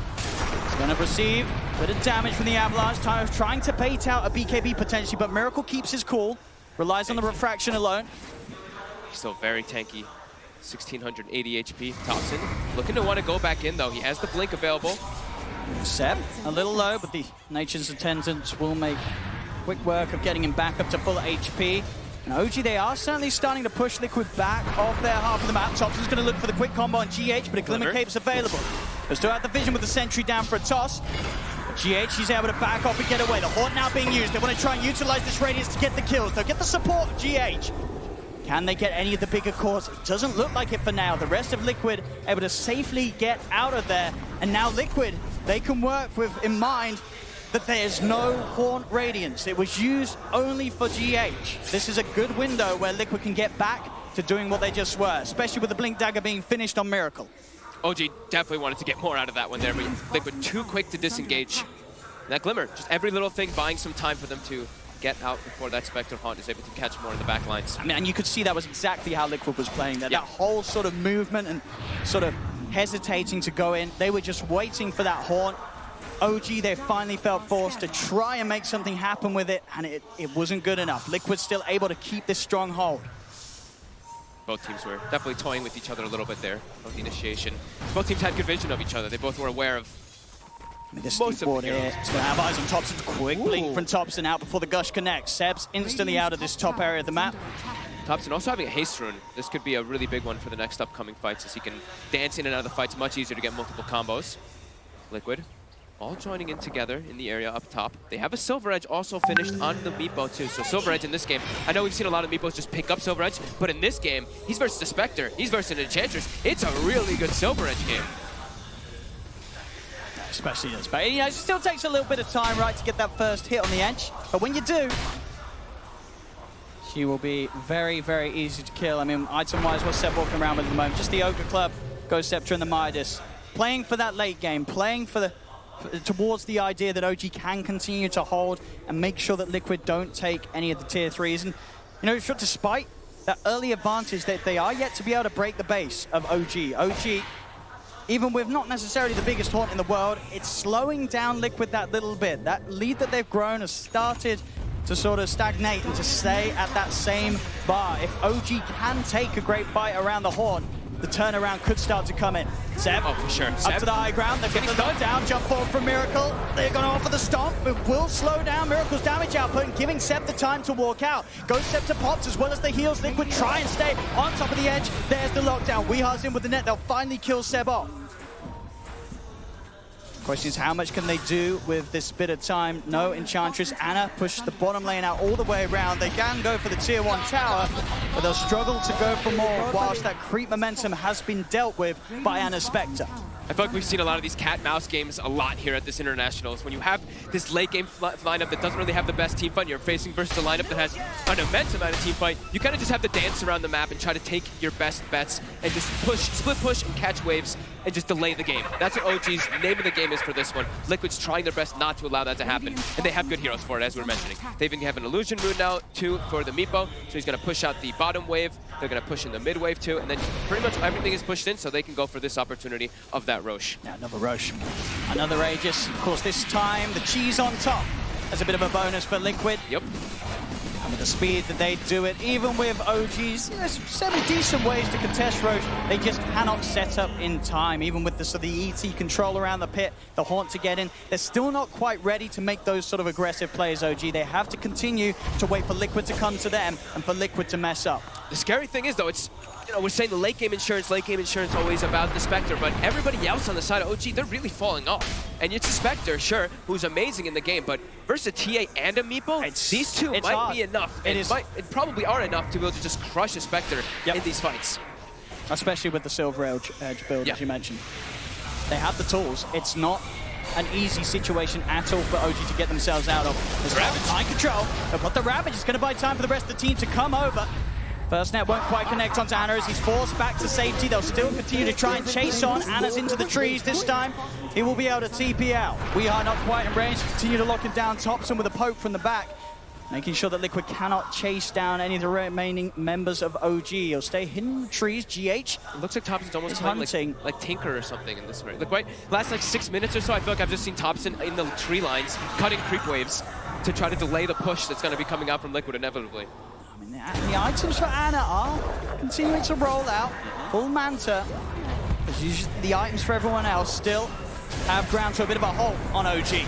is going to receive a bit of damage from the Avalanche. Trying to bait out a BKB potentially, but Miracle keeps his cool. Relies on the refraction alone. Still very tanky. 1680 HP. Thompson looking to want to go back in though. He has the blink available. Seb a little low, but the Nature's Attendants will make quick work of getting him back up to full HP. And OG, they are certainly starting to push Liquid back off their half of the map. Thompson's going to look for the quick combo on GH, but a Glimmer Cape's available. They still have the vision with the sentry down for a toss. GH, he's able to back off and get away. The Haunt now being used. They want to try and utilize this radius to get the kills. They'll get the support of GH. Can they get any of the bigger cores? It doesn't look like it for now. The rest of Liquid able to safely get out of there. And now Liquid, they can work with in mind that there's no Haunt Radiance. It was used only for GH. This is a good window where Liquid can get back to doing what they just were, especially with the Blink Dagger being finished on Miracle. OG definitely wanted to get more out of that one there, but Liquid too quick to disengage. And that Glimmer, just every little thing buying some time for them to get out before that Spectre Haunt is able to catch more in the back lines. I mean, and you could see that was exactly how Liquid was playing there. Yeah. That whole sort of movement and sort of hesitating to go in. They were just waiting for that Haunt. OG, they finally felt forced to try and make something happen with it, and it wasn't good enough. Liquid still able to keep this stronghold. Both teams were definitely toying with each other a little bit there of the initiation. Both teams had good vision of each other. They both were aware of this most of the here. It's going to have eyes on Thompson. Quick blink from Thompson out before the Gush connects. Seb's instantly out of this top area of the map. Thompson also having a haste rune. This could be a really big one for the next upcoming fights, as he can dance in and out of the fights much easier to get multiple combos. Liquid all joining in together in the area up top. They have a Silver Edge also finished on the Meepo too. So Silver Edge in this game, I know we've seen a lot of Meepos just pick up Silver Edge, but in this game, he's versus a Spectre, he's versus an Enchantress. It's a really good Silver Edge game. Especially this, but you know, it still takes a little bit of time, right, to get that first hit on the edge. But when you do, she will be very, very easy to kill. I mean, item-wise, what's Seb walking around with at the moment? Just the Ogre Club, Ghost Scepter, and the Midas. Playing for that late game, playing for the towards the idea that OG can continue to hold and make sure that Liquid don't take any of the tier 3s. And, you know, despite that early advantage, that they are yet to be able to break the base of OG. OG, even with not necessarily the biggest Haunt in the world, it's slowing down Liquid that little bit. That lead that they've grown has started to sort of stagnate and to stay at that same bar. If OG can take a great fight around the Haunt, the turnaround could start to come in. Seb, oh, for sure. Up Seb, to the high ground. They're getting the down. Jump forward from Miracle. They're going to offer the stomp. It will slow down Miracle's damage output and giving Seb the time to walk out. Ghost Scepter pops as well as the heals. Liquid try and stay on top of the edge. There's the lockdown. Weehar's in with the net. They'll finally kill Seb off. Question is, how much can they do with this bit of time? No Enchantress. Anna pushed the bottom lane out all the way around. They can go for the tier 1 tower, but they'll struggle to go for more whilst that creep momentum has been dealt with by Anna's Spectre. I feel like we've seen a lot of these cat-mouse games a lot here at this Internationals. When you have this late game lineup that doesn't really have the best team fight, you're facing versus a lineup that has an immense amount of team fight, you kind of just have to dance around the map and try to take your best bets and just push, split push and catch waves and just delay the game. That's what OG's name of the game is for this one. Liquid's trying their best not to allow that to happen, and they have good heroes for it, as we were mentioning. They even have an Illusion Rune now, too, for the Meepo, so he's going to push out the bottom wave, they're going to push in the mid wave, too, and then pretty much everything is pushed in, so they can go for this opportunity of that Roche. Yeah, another Roche. Another Aegis. Of course, this time, the cheese on top as a bit of a bonus for Liquid. Yep. And with the speed that they do it, even with OGs, there's several decent ways to contest Roche. They just cannot set up in time. Even with the sort of the ET control around the pit, the Haunt to get in, they're still not quite ready to make those sort of aggressive plays, OG. They have to continue to wait for Liquid to come to them and for Liquid to mess up. The scary thing is, though, it's, you know, we're saying the late game insurance always about the Spectre, but everybody else on the side of OG, they're really falling off. And it's a Spectre, sure, who's amazing in the game, but versus a TA and a Meepo, these two might be enough. It probably are enough to be able to just crush a Spectre in these fights. Especially with the Silver Edge build, as you mentioned. They have the tools. It's not an easy situation at all for OG to get themselves out of. There's Ravage. Mind control. But the Ravage is going to buy time for the rest of the team to come over. First net won't quite connect onto Anna as he's forced back to safety. They'll still continue to try and chase on. Anna's into the trees this time. He will be able to TP out. We are not quite in range. Continue to lock it down. Thompson with a poke from the back, making sure that Liquid cannot chase down any of the remaining members of OG. He'll stay hidden in the trees. GH. It looks like Thompson's almost playing like Tinker or something in this way. Look, right, last like 6 minutes or so, I feel like I've just seen Thompson in the tree lines, cutting creep waves to try to delay the push that's going to be coming out from Liquid inevitably. I mean, the items for Anna are continuing to roll out. Full Manta. As usual, the items for everyone else still have ground to a bit of a halt on OG.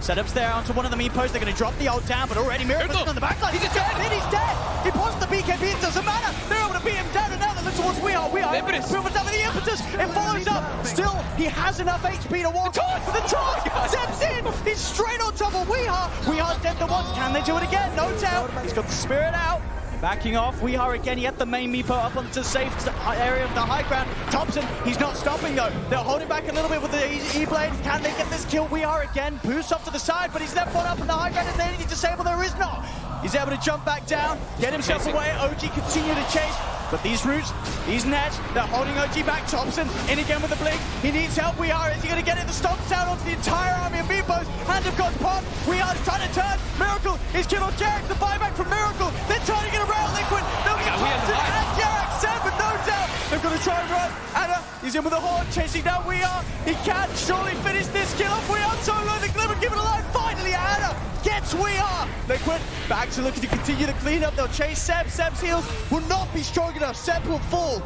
Setups there onto one of the meat posts. They're going to drop the ult down, but already Miracle on the backline. He's dead. He's dead. He pauses the BKB. It doesn't matter. They're able to beat him down, and now they look towards We Are. Impetus. With the impetus. It follows up. Still, he has enough HP to walk. The taunt steps in. He's straight on top of We Are. We Are's dead the once. Can they do it again? No doubt. He's got the spirit out. Backing off, We Are again. He had the main Meepo up onto the safe area of the high ground. Thompson, he's not stopping though. They're holding back a little bit with the E-Blade. Can they get this kill? We Are again. Boost off to the side, but he's left one up in the high ground. Is there any disable? There is not. He's able to jump back down, get himself away. OG continue to chase. But these roots, these nets, they're holding OG back. Thompson in again with the blink. He needs help. We Are. Is he going to get it? The stomps down onto the entire army of Meepos. Hand of God's pop. We Are trying to turn. Miracle is killed on Jarek. The buyback from Miracle. They're turning it around. Liquid. They'll get Thompson and Jarek. 7, no doubt. They're going to try and run. Anna, he's in with a horn, chasing down We Are. He can surely finish this kill off. We Are so low. The Glimmer give it a line. Finally, Anna gets We Are. Liquid back to looking to continue the cleanup. They'll chase Seb. Seb's heals will not be strong enough. Seb will fall.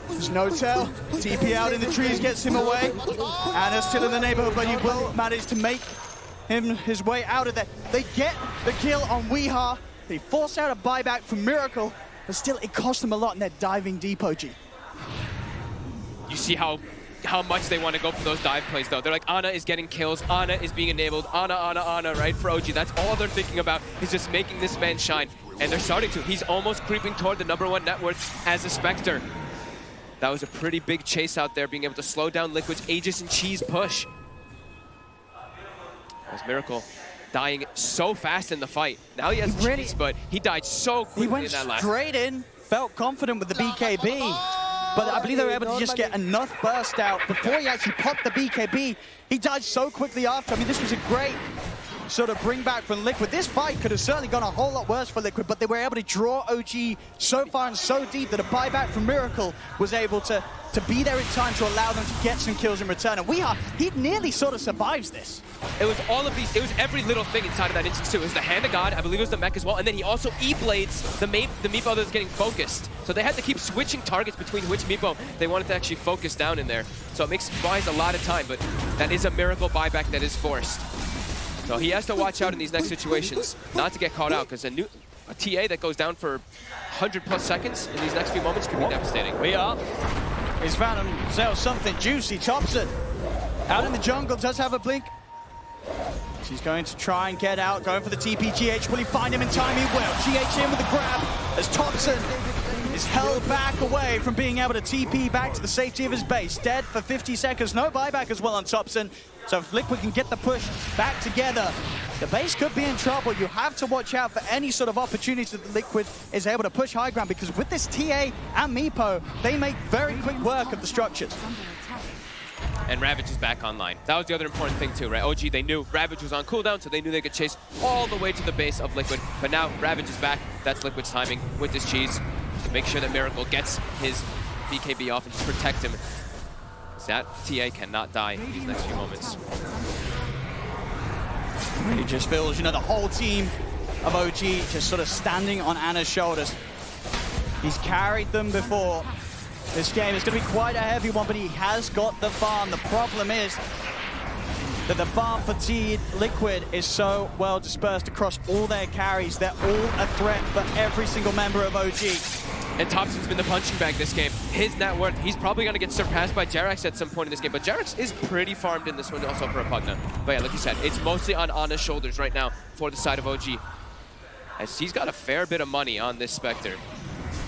There's no tell. TP out in the trees gets him away. Anna's still in the neighborhood, but he will manage to make his way out of there. They get the kill on We Are. They force out a buyback from Miracle, but still it cost them a lot, and they're diving deep, OG. You see how much they want to go for those dive plays, though. They're like, Ana is getting kills, Ana is being enabled, Ana, right, for OG. That's all they're thinking about, is just making this man shine. And they're starting to. He's almost creeping toward the #1 net worth as a Spectre. That was a pretty big chase out there, being able to slow down Liquid's Aegis and Cheese push. That was Miracle dying so fast in the fight. Now he has Cheese, but he died so quickly in that last. He went straight in, felt confident with the BKB. But I believe they were able to just get enough burst out before he actually popped the BKB. He died so quickly after. I mean, this was a great sort of bring back from Liquid. This fight could have certainly gone a whole lot worse for Liquid, but they were able to draw OG so far and so deep that a buyback from Miracle was able to be there in time to allow them to get some kills in return. And he nearly sort of survives this. It was all of these, it was every little thing inside of that instance too. It was the Hand of God, I believe it was the mech as well, and then he also E-Blades the Meepo that's getting focused. So they had to keep switching targets between which Meepo they wanted to actually focus down in there. So it buys a lot of time, but that is a Miracle buyback that is forced. So he has to watch out in these next situations, not to get caught out, because a TA that goes down for 100+ seconds in these next few moments could be devastating. We Are. He's found himself something juicy. Thompson out in the jungle, does have a blink. He's going to try and get out, going for the TP. GH, will he find him in time? He will. GH in with the grab as Thompson is held back away from being able to TP back to the safety of his base. Dead for 50 seconds. No buyback as well on Thompson. So if Liquid can get the push back together, the base could be in trouble. You have to watch out for any sort of opportunity that Liquid is able to push high ground, because with this TA and Meepo, they make very quick work of the structures. And Ravage is back online. That was the other important thing too, right? OG, they knew Ravage was on cooldown, so they knew they could chase all the way to the base of Liquid. But now Ravage is back. That's Liquid's timing with this cheese to make sure that Miracle gets his BKB off and just protect him. That TA cannot die in these next few moments. It just feels, you know, the whole team of OG just sort of standing on Anna's shoulders. He's carried them before. This game is going to be quite a heavy one, but he has got the farm. The problem is that the farm for Liquid is so well dispersed across all their carries. They're all a threat for every single member of OG. And Thompson's been the punching bag this game. His net worth, he's probably going to get surpassed by Jerax at some point in this game. But Jerax is pretty farmed in this one also for a Pugna. But yeah, like you said, it's mostly on Ana's shoulders right now for the side of OG. As he's got a fair bit of money on this Spectre.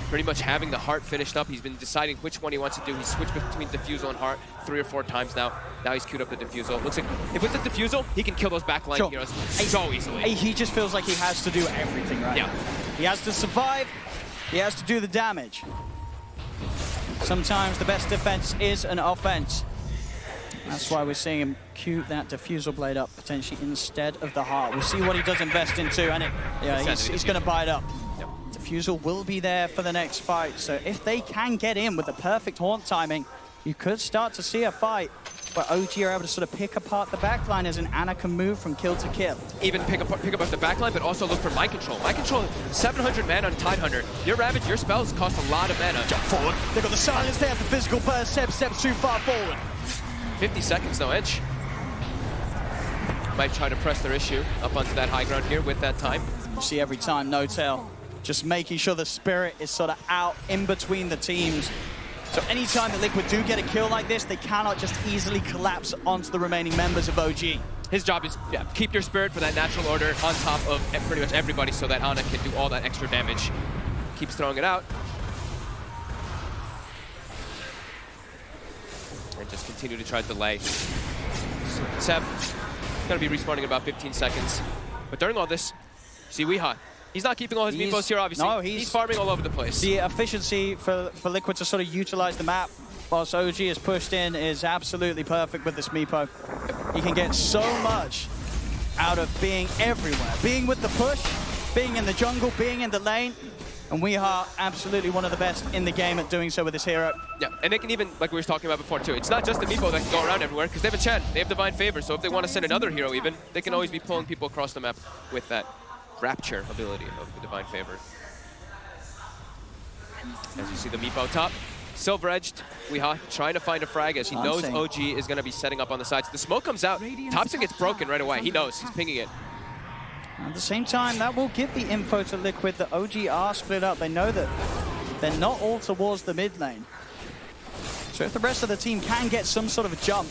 Pretty much having the Heart finished up. He's been deciding which one he wants to do. He's switched between Diffusal and Heart 3 or 4 times now. Now he's queued up the Diffusal. Looks like if with the Diffusal, he can kill those backline heroes so easily. He just feels like he has to do everything, right? Yeah. He has to survive. he has to do the damage. Sometimes the best defense is an offense. That's why we're seeing him cue that diffusal blade up potentially instead of the heart. We'll see what he does invest into, and he's going to buy it up. Yep. Diffusal will be there for the next fight, so if they can get in with the perfect haunt timing, you could start to see a fight where OG are able to sort of pick apart the backline as an Ana can move from kill to kill. Even pick up the backline, but also look for mind control. Mind control, 700 mana on Tidehunter. Your Ravage, your spells cost a lot of mana. Jump forward. They've got the silence, they have the physical burst. Seb steps too far forward. 50 seconds, no edge. Might try to press their issue up onto that high ground here with that time. You see every time, No Tail, just making sure the spirit is sort of out in between the teams. So anytime that Liquid do get a kill like this, they cannot just easily collapse onto the remaining members of OG. His job is, keep your spirit for that natural order on top of pretty much everybody so that Ana can do all that extra damage. Keeps throwing it out. And just continue to try to delay. Seb, gonna be respawning in about 15 seconds. But during all this, see Weeha. He's not keeping all his meepos here, obviously. No, he's farming all over the place. The efficiency for Liquid to sort of utilize the map whilst OG is pushed in is absolutely perfect with this meepo. He can get so much out of being everywhere. Being with the push, being in the jungle, being in the lane. And we are absolutely one of the best in the game at doing so with this hero. Yeah, and they can even, like we were talking about before too, it's not just the meepo that can go around everywhere, because they have a Chen, they have Divine Favor, so if they want to send another hero even, they can always be pulling people across the map with that Rapture ability of the Divine Favor. As you see the meepo top, silver-edged, Weeha trying to find a frag as he knows OG is going to be setting up on the sides. The smoke comes out, Thompson gets broken right away, he knows, he's pinging it. At the same time, that will give the info to Liquid that OG are split up. They know that they're not all towards the mid lane. So if the rest of the team can get some sort of a jump,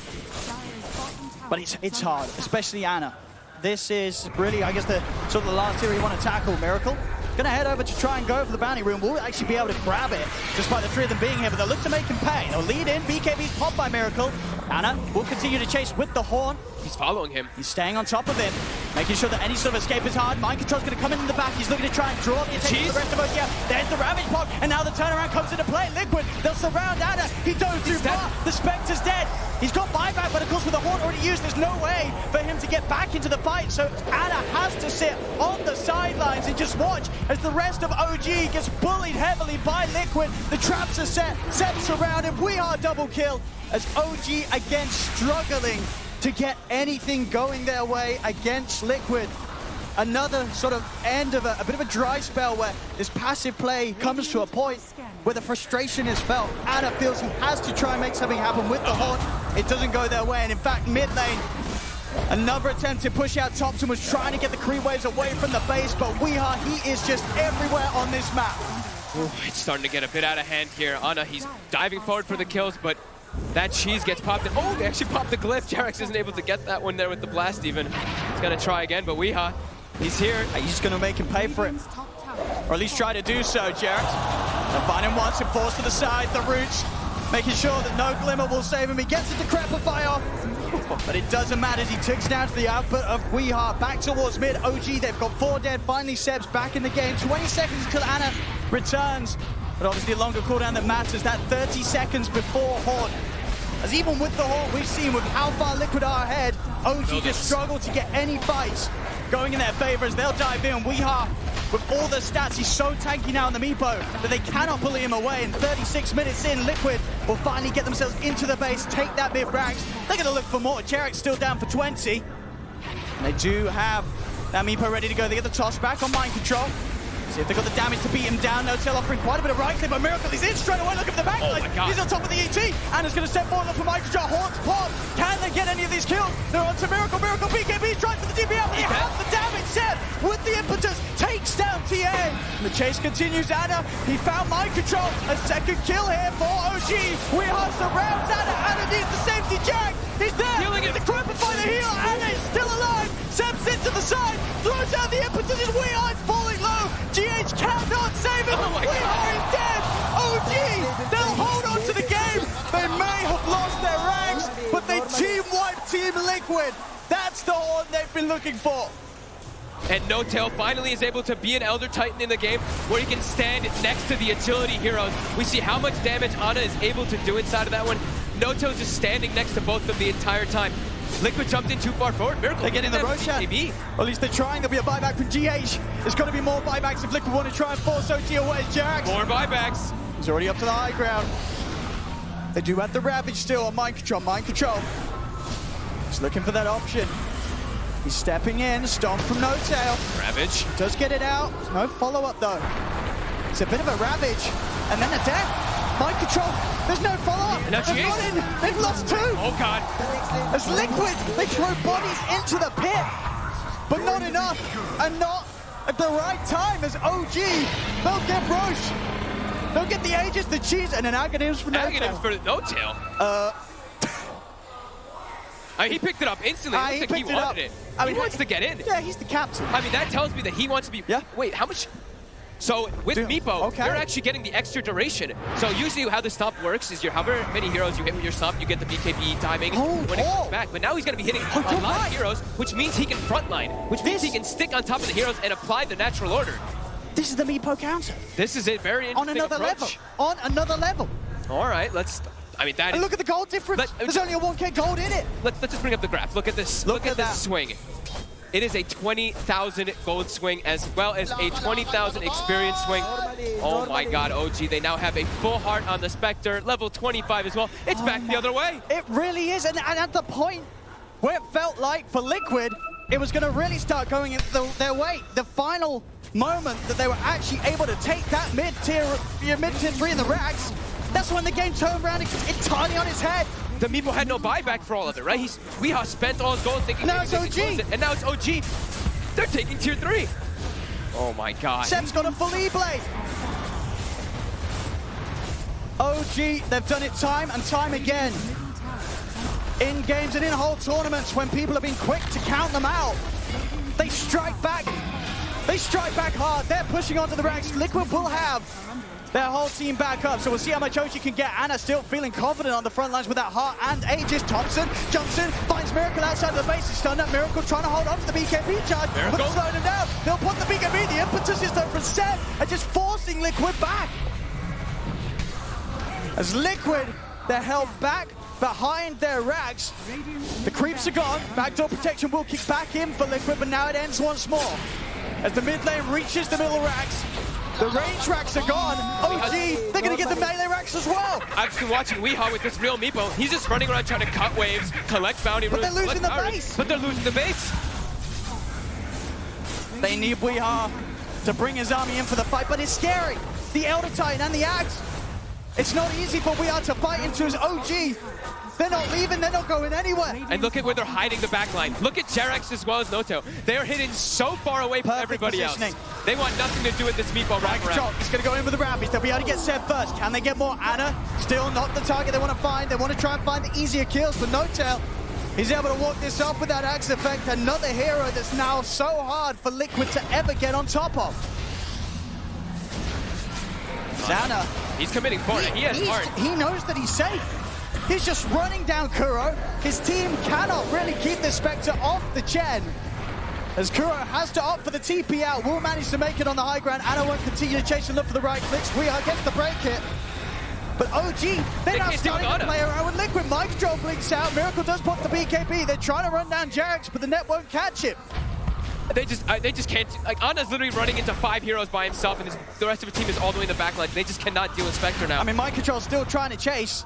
but it's hard, especially Ana. This is really, I guess, the sort of the last hero you want to tackle. Miracle gonna head over to try and go for the bounty room. We'll actually be able to grab it, despite the three of them being here, but they'll look to make him pay. They'll lead in, BKB's popped by Miracle. Ana will continue to chase with the Horn. He's following him. He's staying on top of him, making sure that any sort of escape is hard. Mind Control's going to come in the back. He's looking to try and draw the attention of the rest of us. Yeah, there's the Ravage Pod, and now the turnaround comes into play. Liquid, they'll surround Ana. He dove too far. The Spectre's dead. He's got buyback, but of course with the Horn already used, there's no way for him to get back into the fight. So Ana has to sit on the sidelines and just watch as the rest of OG gets bullied heavily by Liquid. The traps are set. Seb's surrounded. We are double kill as OG again struggling to get anything going their way against Liquid. Another sort of end of a bit of a dry spell where this passive play comes to a point where the frustration is felt. Ana feels he has to try and make something happen with the Horn. It doesn't go their way, and in fact, mid lane, another attempt to push out Thompson was trying to get the creep waves away from the base, but Weeha, he is just everywhere on this map. Ooh, it's starting to get a bit out of hand here. Ana, he's diving forward for the kills, but that cheese gets popped in. Oh, they actually popped the glyph. Jarex isn't able to get that one there with the blast even. He's gonna try again, but Weeha, he's here. He's gonna make him pay for it. Or at least try to do so, Jarex. They'll find him once and force to the side, the roots, making sure that no glimmer will save him. He gets the Decrepify off, but it doesn't matter as he ticks down to the output of Weeha. Back towards mid, OG, they've got 4 dead. Finally, Seb's back in the game. 20 seconds until Ana returns. But obviously a longer cooldown that matters, that 30 seconds before Horn. As even with the Horn, we've seen with how far Liquid are ahead, OG just struggle to get any fights going in their favor as they'll dive in. Weeha, with all the stats, he's so tanky now in the meepo that they cannot bully him away. And 36 minutes in, Liquid will finally get themselves into the base, take that mid ranks. They're gonna look for more. Jarek's still down for 20. And they do have that meepo ready to go. They get the toss back on Mind Control. See if they got the damage to beat him down. No Tail offering quite a bit of right clip, but Miracle is in straight away. Look at the backline. He's on top of the ET. Anna's going to step forward for Mind Control. Horns pop. Can they get any of these kills? They're on to Miracle. Miracle BKB tries for the DPL, but he has the damage. Seb with the impetus takes down TA. And the chase continues. Ana, he found Mind Control. A second kill here for OG. Weeha surrounds Ana. Ana needs the safety jack. He's there. He's decrepify the heal. Ana is still alive. Seb sits to the side, throws out the impetus as Weeha is falling low. GH cannot save him. Weeha is dead. OG, they'll hold on to the game. They may have lost their ranks, but they team wiped Team Liquid. That's the Horn they've been looking for. And No-Tail finally is able to be an Elder Titan in the game where he can stand next to the agility heroes. We see how much damage Ana is able to do inside of that one. No-Tail just standing next to both of them the entire time. Liquid jumped in too far forward. Miracle. They're getting the Roshan. Or at least they're trying. There'll be a buyback from GH. There's got to be more buybacks if Liquid want to try and force OG away. Jax. More buybacks. He's already up to the high ground. They do have the Ravage still on mind control. Mind control. He's looking for that option. He's stepping in. Stomp from No-Tail. Ravage. Does get it out. No follow-up though. It's a bit of a Ravage. And then a death. Mind control. There's no follow-up. Now They've lost 2. Oh god. As Liquid, they throw bodies into the pit. But not enough. And not at the right time as OG. They'll get Roche. They'll get the Aegis, the cheese, and an Aghanims for No-Tail. Aghanims for No-Tail. He picked it up instantly. It looks like he wanted it. He wants to get in. Yeah, he's the captain. I mean, that tells me that he wants to be... Yeah. Wait, how much... So with Meepo, you're actually getting the extra duration. So usually how the stomp works is however many heroes you hit with your stomp, you get the BKB timing when it comes back. But now he's going to be hitting a lot of heroes, which means he can frontline, which means he can stick on top of the heroes and apply the natural order. This is the Meepo counter. This is a very interesting On another approach. level. On another level. All right, let's... I mean, that and look at the gold difference. There's only a 1k gold in it. Let's just bring up the graph. Look at this. Look at this swing. It is a 20,000 gold swing as well as a 20,000 experience swing. Oh my god, OG, they now have a full heart on the Spectre, level 25 as well. It's back the other way. It really is, and at the point where it felt like for Liquid, it was going to really start going their way. The final moment that they were actually able to take that mid-tier 3 in the racks, that's when the game turned around entirely on its head. The Meepo had no buyback for all of it, right? Weehaw spent all his gold thinking now it's OG. And now it's OG. They're taking tier 3. Oh my god. Seb's got a full E-Blade. OG, they've done it time and time again. In games and in whole tournaments when people have been quick to count them out. They strike back. They strike back hard. They're pushing onto the ranks. Liquid will have their whole team back up, so we'll see how much OG can get. Anna still feeling confident on the front lines with that heart and Aegis. Thompson jumps in, finds Miracle outside of the base. He's stunned up. Miracle trying to hold on to the BKB charge, but they're slowing him down. They'll put the BKB. The impetus is though from Seb and just forcing Liquid back. As Liquid, they're held back behind their racks. The creeps are gone. Backdoor protection will kick back in for Liquid, but now it ends once more. As the mid lane reaches the middle racks, the range racks are gone. OG, they're going to get the melee racks as well. I've just been watching Weehaw with this real Meepo. He's just running around trying to cut waves, collect bounty runes. But they're losing the base. But they're losing the base. They need Weehaw to bring his army in for the fight, but it's scary. The Elder Titan and the Axe. It's not easy for Weehaw to fight into his OG. They're not leaving, they're not going anywhere. And look at where they're hiding the backline. Look at Jerax as well as No-Tail. They are hidden so far away from everybody else. They want nothing to do with this Meepo right around. He's going to go in with the Ravage. They'll be able to get Seb first. Can they get more? Anna, still not the target they want to find. They want to try and find the easier kills for No-Tail. He's able to walk this off with that Axe effect. Another hero that's now so hard for Liquid to ever get on top of. Zana. He's committing for it. He has heart. He knows that he's safe. He's just running down Kuro. His team cannot really keep the Spectre off the Chen. As Kuro has to opt for the TP out, will manage to make it on the high ground. Anna won't continue to chase and look for the right clicks. Weehaw gets the break hit. But OG, they're now starting to play around with Liquid. Mind control blinks out. Miracle does pop the BKB. They're trying to run down Jerax, but the net won't catch him. They just can't. Like, Anna's literally running into 5 heroes by himself, and the rest of the team is all the way in the back line. They just cannot deal with Spectre now. I mean, Mind control's still trying to chase.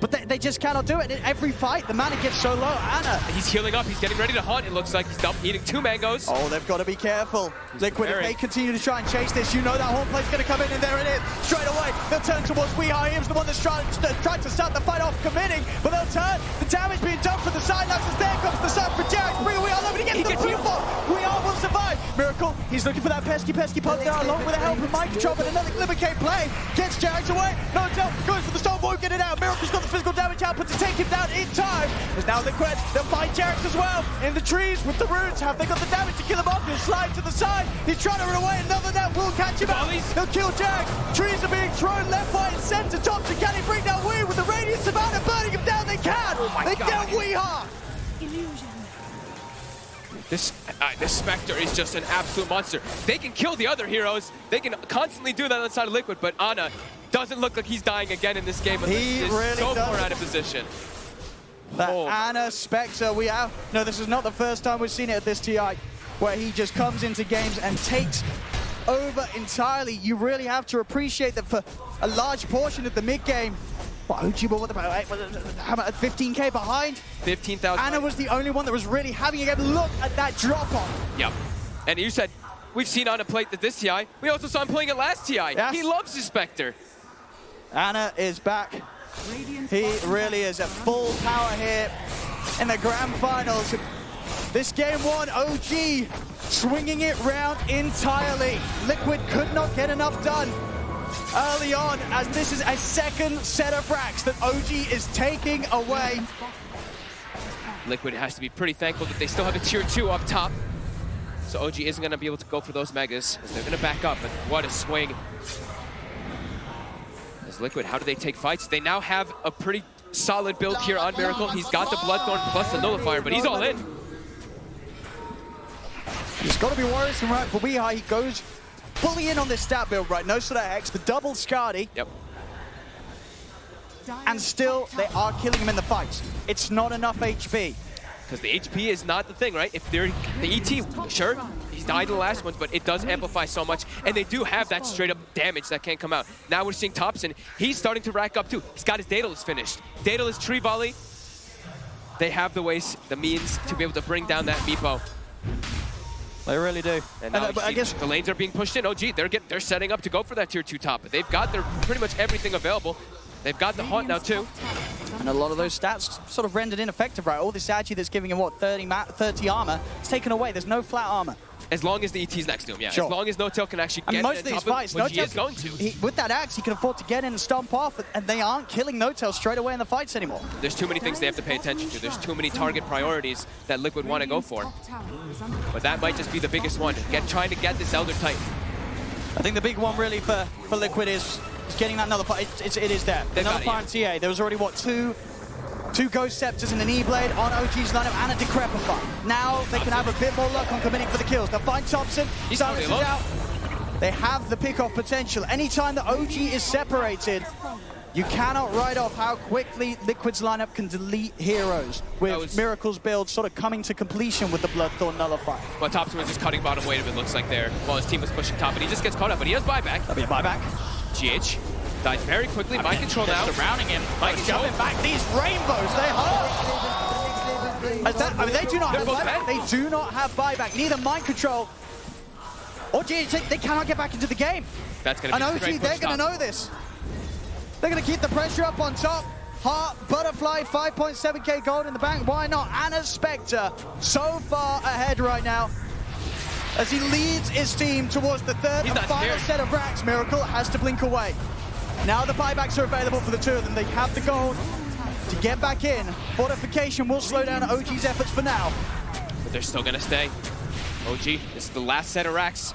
But they just cannot do it. In every fight, the mana gets so low. Anna. He's healing up. He's getting ready to hunt. It looks like he's eating 2 mangoes. Oh, they've got to be careful. Liquid, if they continue to try and chase this, you know that Hornplay's going to come in, and there it is. Straight away, they'll turn towards Weehaw. He's the one that's tried to start the fight off committing, but they'll turn. The damage being done from the sidelines as there comes the sub for Jerax. Bring Weehaw over to get the proof off. Weehaw will survive. Miracle, he's looking for that pesky poke there along with the help of Mind Control, but another Glimmercade play gets Jerax away. No-Tail goes for the stone, won't get it out. Miracle's got the physical damage output to take him down in time. There's now Liquid. They'll find Jerax as well. In the trees with the runes. Have they got the damage to kill him off? He'll slide to the side. He's trying to run away. Another net will catch him out. He'll kill Jerax. Trees are being thrown left, right, and center. Thompson, can he bring down Wee with the radiance of Anna burning him down? They can. Oh my they God. get Weehaw. This Spectre is just an absolute monster. They can kill the other heroes. They can constantly do that on the side of Liquid, but Ana doesn't look like he's dying again in this game. He really so doesn't. far out of position. That Ana Spectre, no, this is not the first time we've seen it at this TI, where he just comes into games and takes over entirely. You really have to appreciate that for a large portion of the mid game. What, OG, what about, how about 15K behind? 15,000. Ana was the only one that was really having a game. Look at that drop off. Yep. And you said, we've seen Ana play this TI. We also saw him playing it last TI. Yes. He loves his Spectre. Ana is back. He really is at full power here in the grand finals. This game one, OG swinging it round entirely. Liquid could not get enough done early on, as this is a second set of racks that OG is taking away. Liquid has to be pretty thankful that they still have a tier 2 up top. So OG isn't going to be able to go for those megas, as they're going to back up, but what a swing. As Liquid, how do they take fights? They now have a pretty solid build here on Miracle. He's got the Bloodthorn plus the Nullifier, but he's all in. He's got to be worrisome, right? For Weehai, he goes fully in on this stat build, right? No sort of X, the double Scardy. Yep. And still, they are killing him in the fights. It's not enough HP. Because the HP is not the thing, right? If they're the ET, sure, he's died in the last ones, but it does amplify so much, and they do have that straight up damage that can't come out. Now we're seeing Thompson, he's starting to rack up too. He's got his Daedalus finished. Daedalus Tree Volley. They have the ways, the means to be able to bring down that Meepo. They really do. And now I guess the lanes are being pushed in. OG, they're setting up to go for that tier 2 top. But they've got their pretty much everything available. They've got the Haunt now too. And a lot of those stats sort of rendered ineffective, right? All this Agi that's giving him, what, 30 armor, it's taken away. There's no flat armor. As long as the ET's next to him, yeah. Sure. As long as No-Tail can actually get most of these fights, which he is No-Tail, going to. with that axe, he can afford to get in and stomp off, and they aren't killing No-Tail straight away in the fights anymore. There's too many things they have to pay attention to. There's too many target priorities that Liquid want to go for. But that might just be the biggest one, trying to get this Elder Titan. I think the big one really for Liquid is getting that Nullifier. It is there. The Nullifier TA, there was already, what, two Ghost Scepters and an E-Blade on OG's lineup and a Decrepify. Now they can have a bit more luck on committing for the kills. They'll find Thompson, silences out. They have the pick-off potential. Anytime the OG is separated, you cannot write off how quickly Liquid's lineup can delete heroes, with Miracle's build sort of coming to completion with the Bloodthorn Nullifier. Well, Thompson was just cutting bottom weight, it looks like there, while his team was pushing top, but he just gets caught up, but he has buyback. That'll be a buyback. GH dies very quickly, mind control now. Surrounding him, mind control. back. These rainbows, they hurt. I mean, they do not have buyback. They do not have buyback. Neither mind control or GH, they cannot get back into the game. That's going to be and OG, they're going to know this. They're going to keep the pressure up on top. Heart, Butterfly, 5.7k gold in the bank. Why not? Ana Spectre so far ahead right now, as he leads his team towards the third and final set of racks. Miracle has to blink away. Now the buybacks are available for the two of them. They have the gold to get back in. Fortification will slow down OG's efforts for now. But they're still going to stay. OG, this is the last set of racks.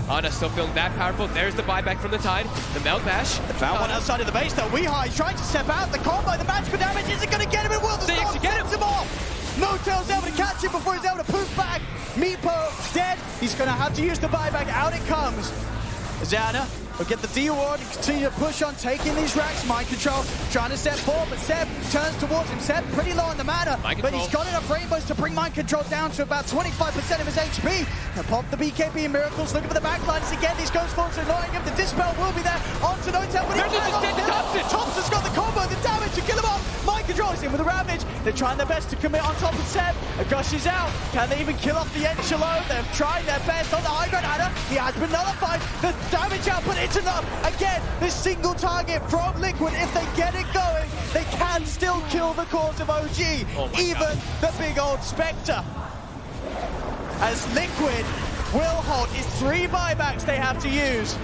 Ana still feeling that powerful. There's the buyback from the Tide. The Meld Bash. They found one outside of the base though. Weehai trying to step out. The combo, the magical damage isn't going to get him. It will. They actually get him off. No-Tail's able to catch him before he's able to poof back. Meepo dead. He's going to have to use the buyback. Out it comes. Zana will get the D-Ward and continue to push on, taking these racks. Mind control, trying to step forward, but Seb turns towards him. Seb pretty low on the mana, but he's got enough rainbows to bring mind control down to about 25% of his HP. He'll pop the BKB and Miracles, looking for the backlines again. These Ghost Forms are annoying him. The Dispel will be there onto No-Tail, but Thompson's got the combo, the damage to kill him off. Mind control is in with the Ravage. They're trying their best to commit on top of Seb. Agush is out. Can they even kill off the Enchilo? They've tried their best on the high ground. Ana, he has been nullified. The damage output, it's enough. Again, this single target from Liquid, if they get it going, they can still kill the cause of OG, even the big old Spectre. As Liquid will hold, it's 3 buybacks they have to use.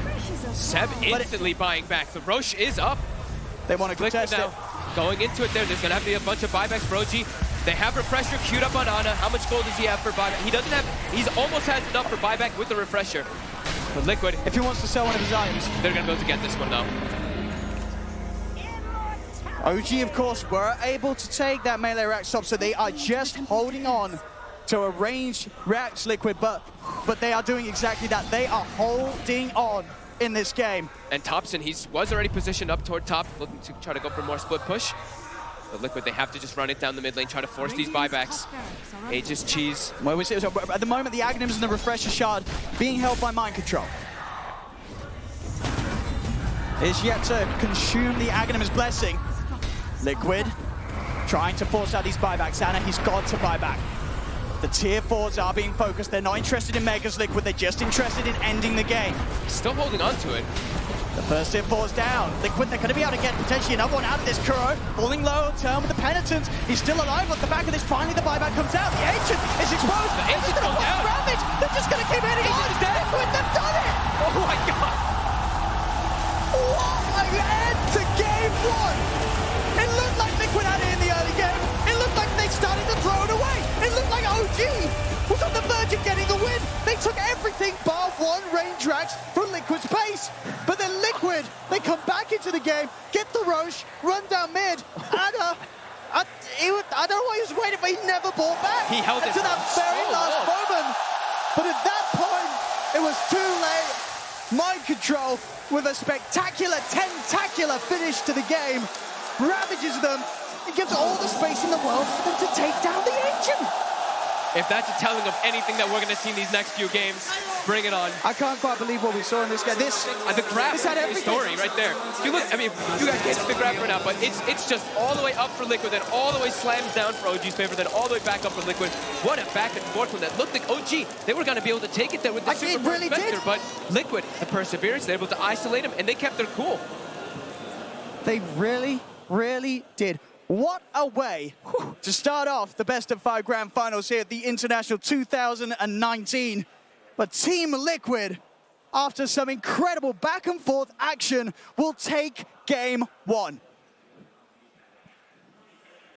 Seb instantly buying back. The Roche is up. They want to contest it. Going into it there's going to have to be a bunch of buybacks for OG. They have Refresher queued up on Ana. How much gold does he have for buyback? He doesn't have, he's almost has enough for buyback with the Refresher. But Liquid, if he wants to sell one of his items, they're going to be able to get this one though. OG, of course, were able to take that melee rack stop, so they are just holding on to arrange React's Liquid, but they are doing exactly that. They are holding on in this game. And Thompson, he was already positioned up toward top, looking to try to go for more split push. But Liquid, they have to just run it down the mid lane, try to force these buybacks. Aegis, Cheese. Well, we see, so at the moment, the Aghanims and the Refresher Shard being held by Mind Control. Is yet to consume the Aghanim's Blessing. Liquid trying to force out these buybacks. Anna, he's got to buy back. The tier 4s are being focused. They're not interested in Megas Liquid. They're just interested in ending the game. Still holding on to it. The first tier 4's down. Liquid, they're going to be able to get potentially another one out of this. Kuro falling low, turn with the Penitence. He's still alive on the back of this. Finally, the buyback comes out. The Ancient is exposed. The Ancient's going to down. Ravage. They're just going to keep hitting on. Liquid, they've done it. Oh my god. What an end to game 1. It looked like Liquid had it in the early game. It looked like they started to throw it away. It looked like OG was on the verge of getting the win. They took everything bar one range racks from Liquid's pace. But then Liquid, they come back into the game, get the Roche, run down mid. Ada, I don't know why he was waiting, but he never bought back. He held it to that very so last long. moment. But at that point, it was too late. Mind Control with a spectacular, tentacular finish to the game. Ravages them. It gives all the space in the world for them to take down the Ancient. If that's a telling of anything that we're going to see in these next few games, bring it on. I can't quite believe what we saw in this game. The graph this had is the everything. story right there. If you look, I mean, you guys can't see the graph right now, but it's just all the way up for Liquid, then all the way slams down for OG's favor, then all the way back up for Liquid. What a back and forth one that looked like OG. They were going to be able to take it there with the super really Spectre, did. but Liquid, the perseverance, they're able to isolate him, and they kept their cool. They really, really did. What a way to start off the best of 5 grand finals here at the International 2019. But Team Liquid, after some incredible back and forth action, will take game 1.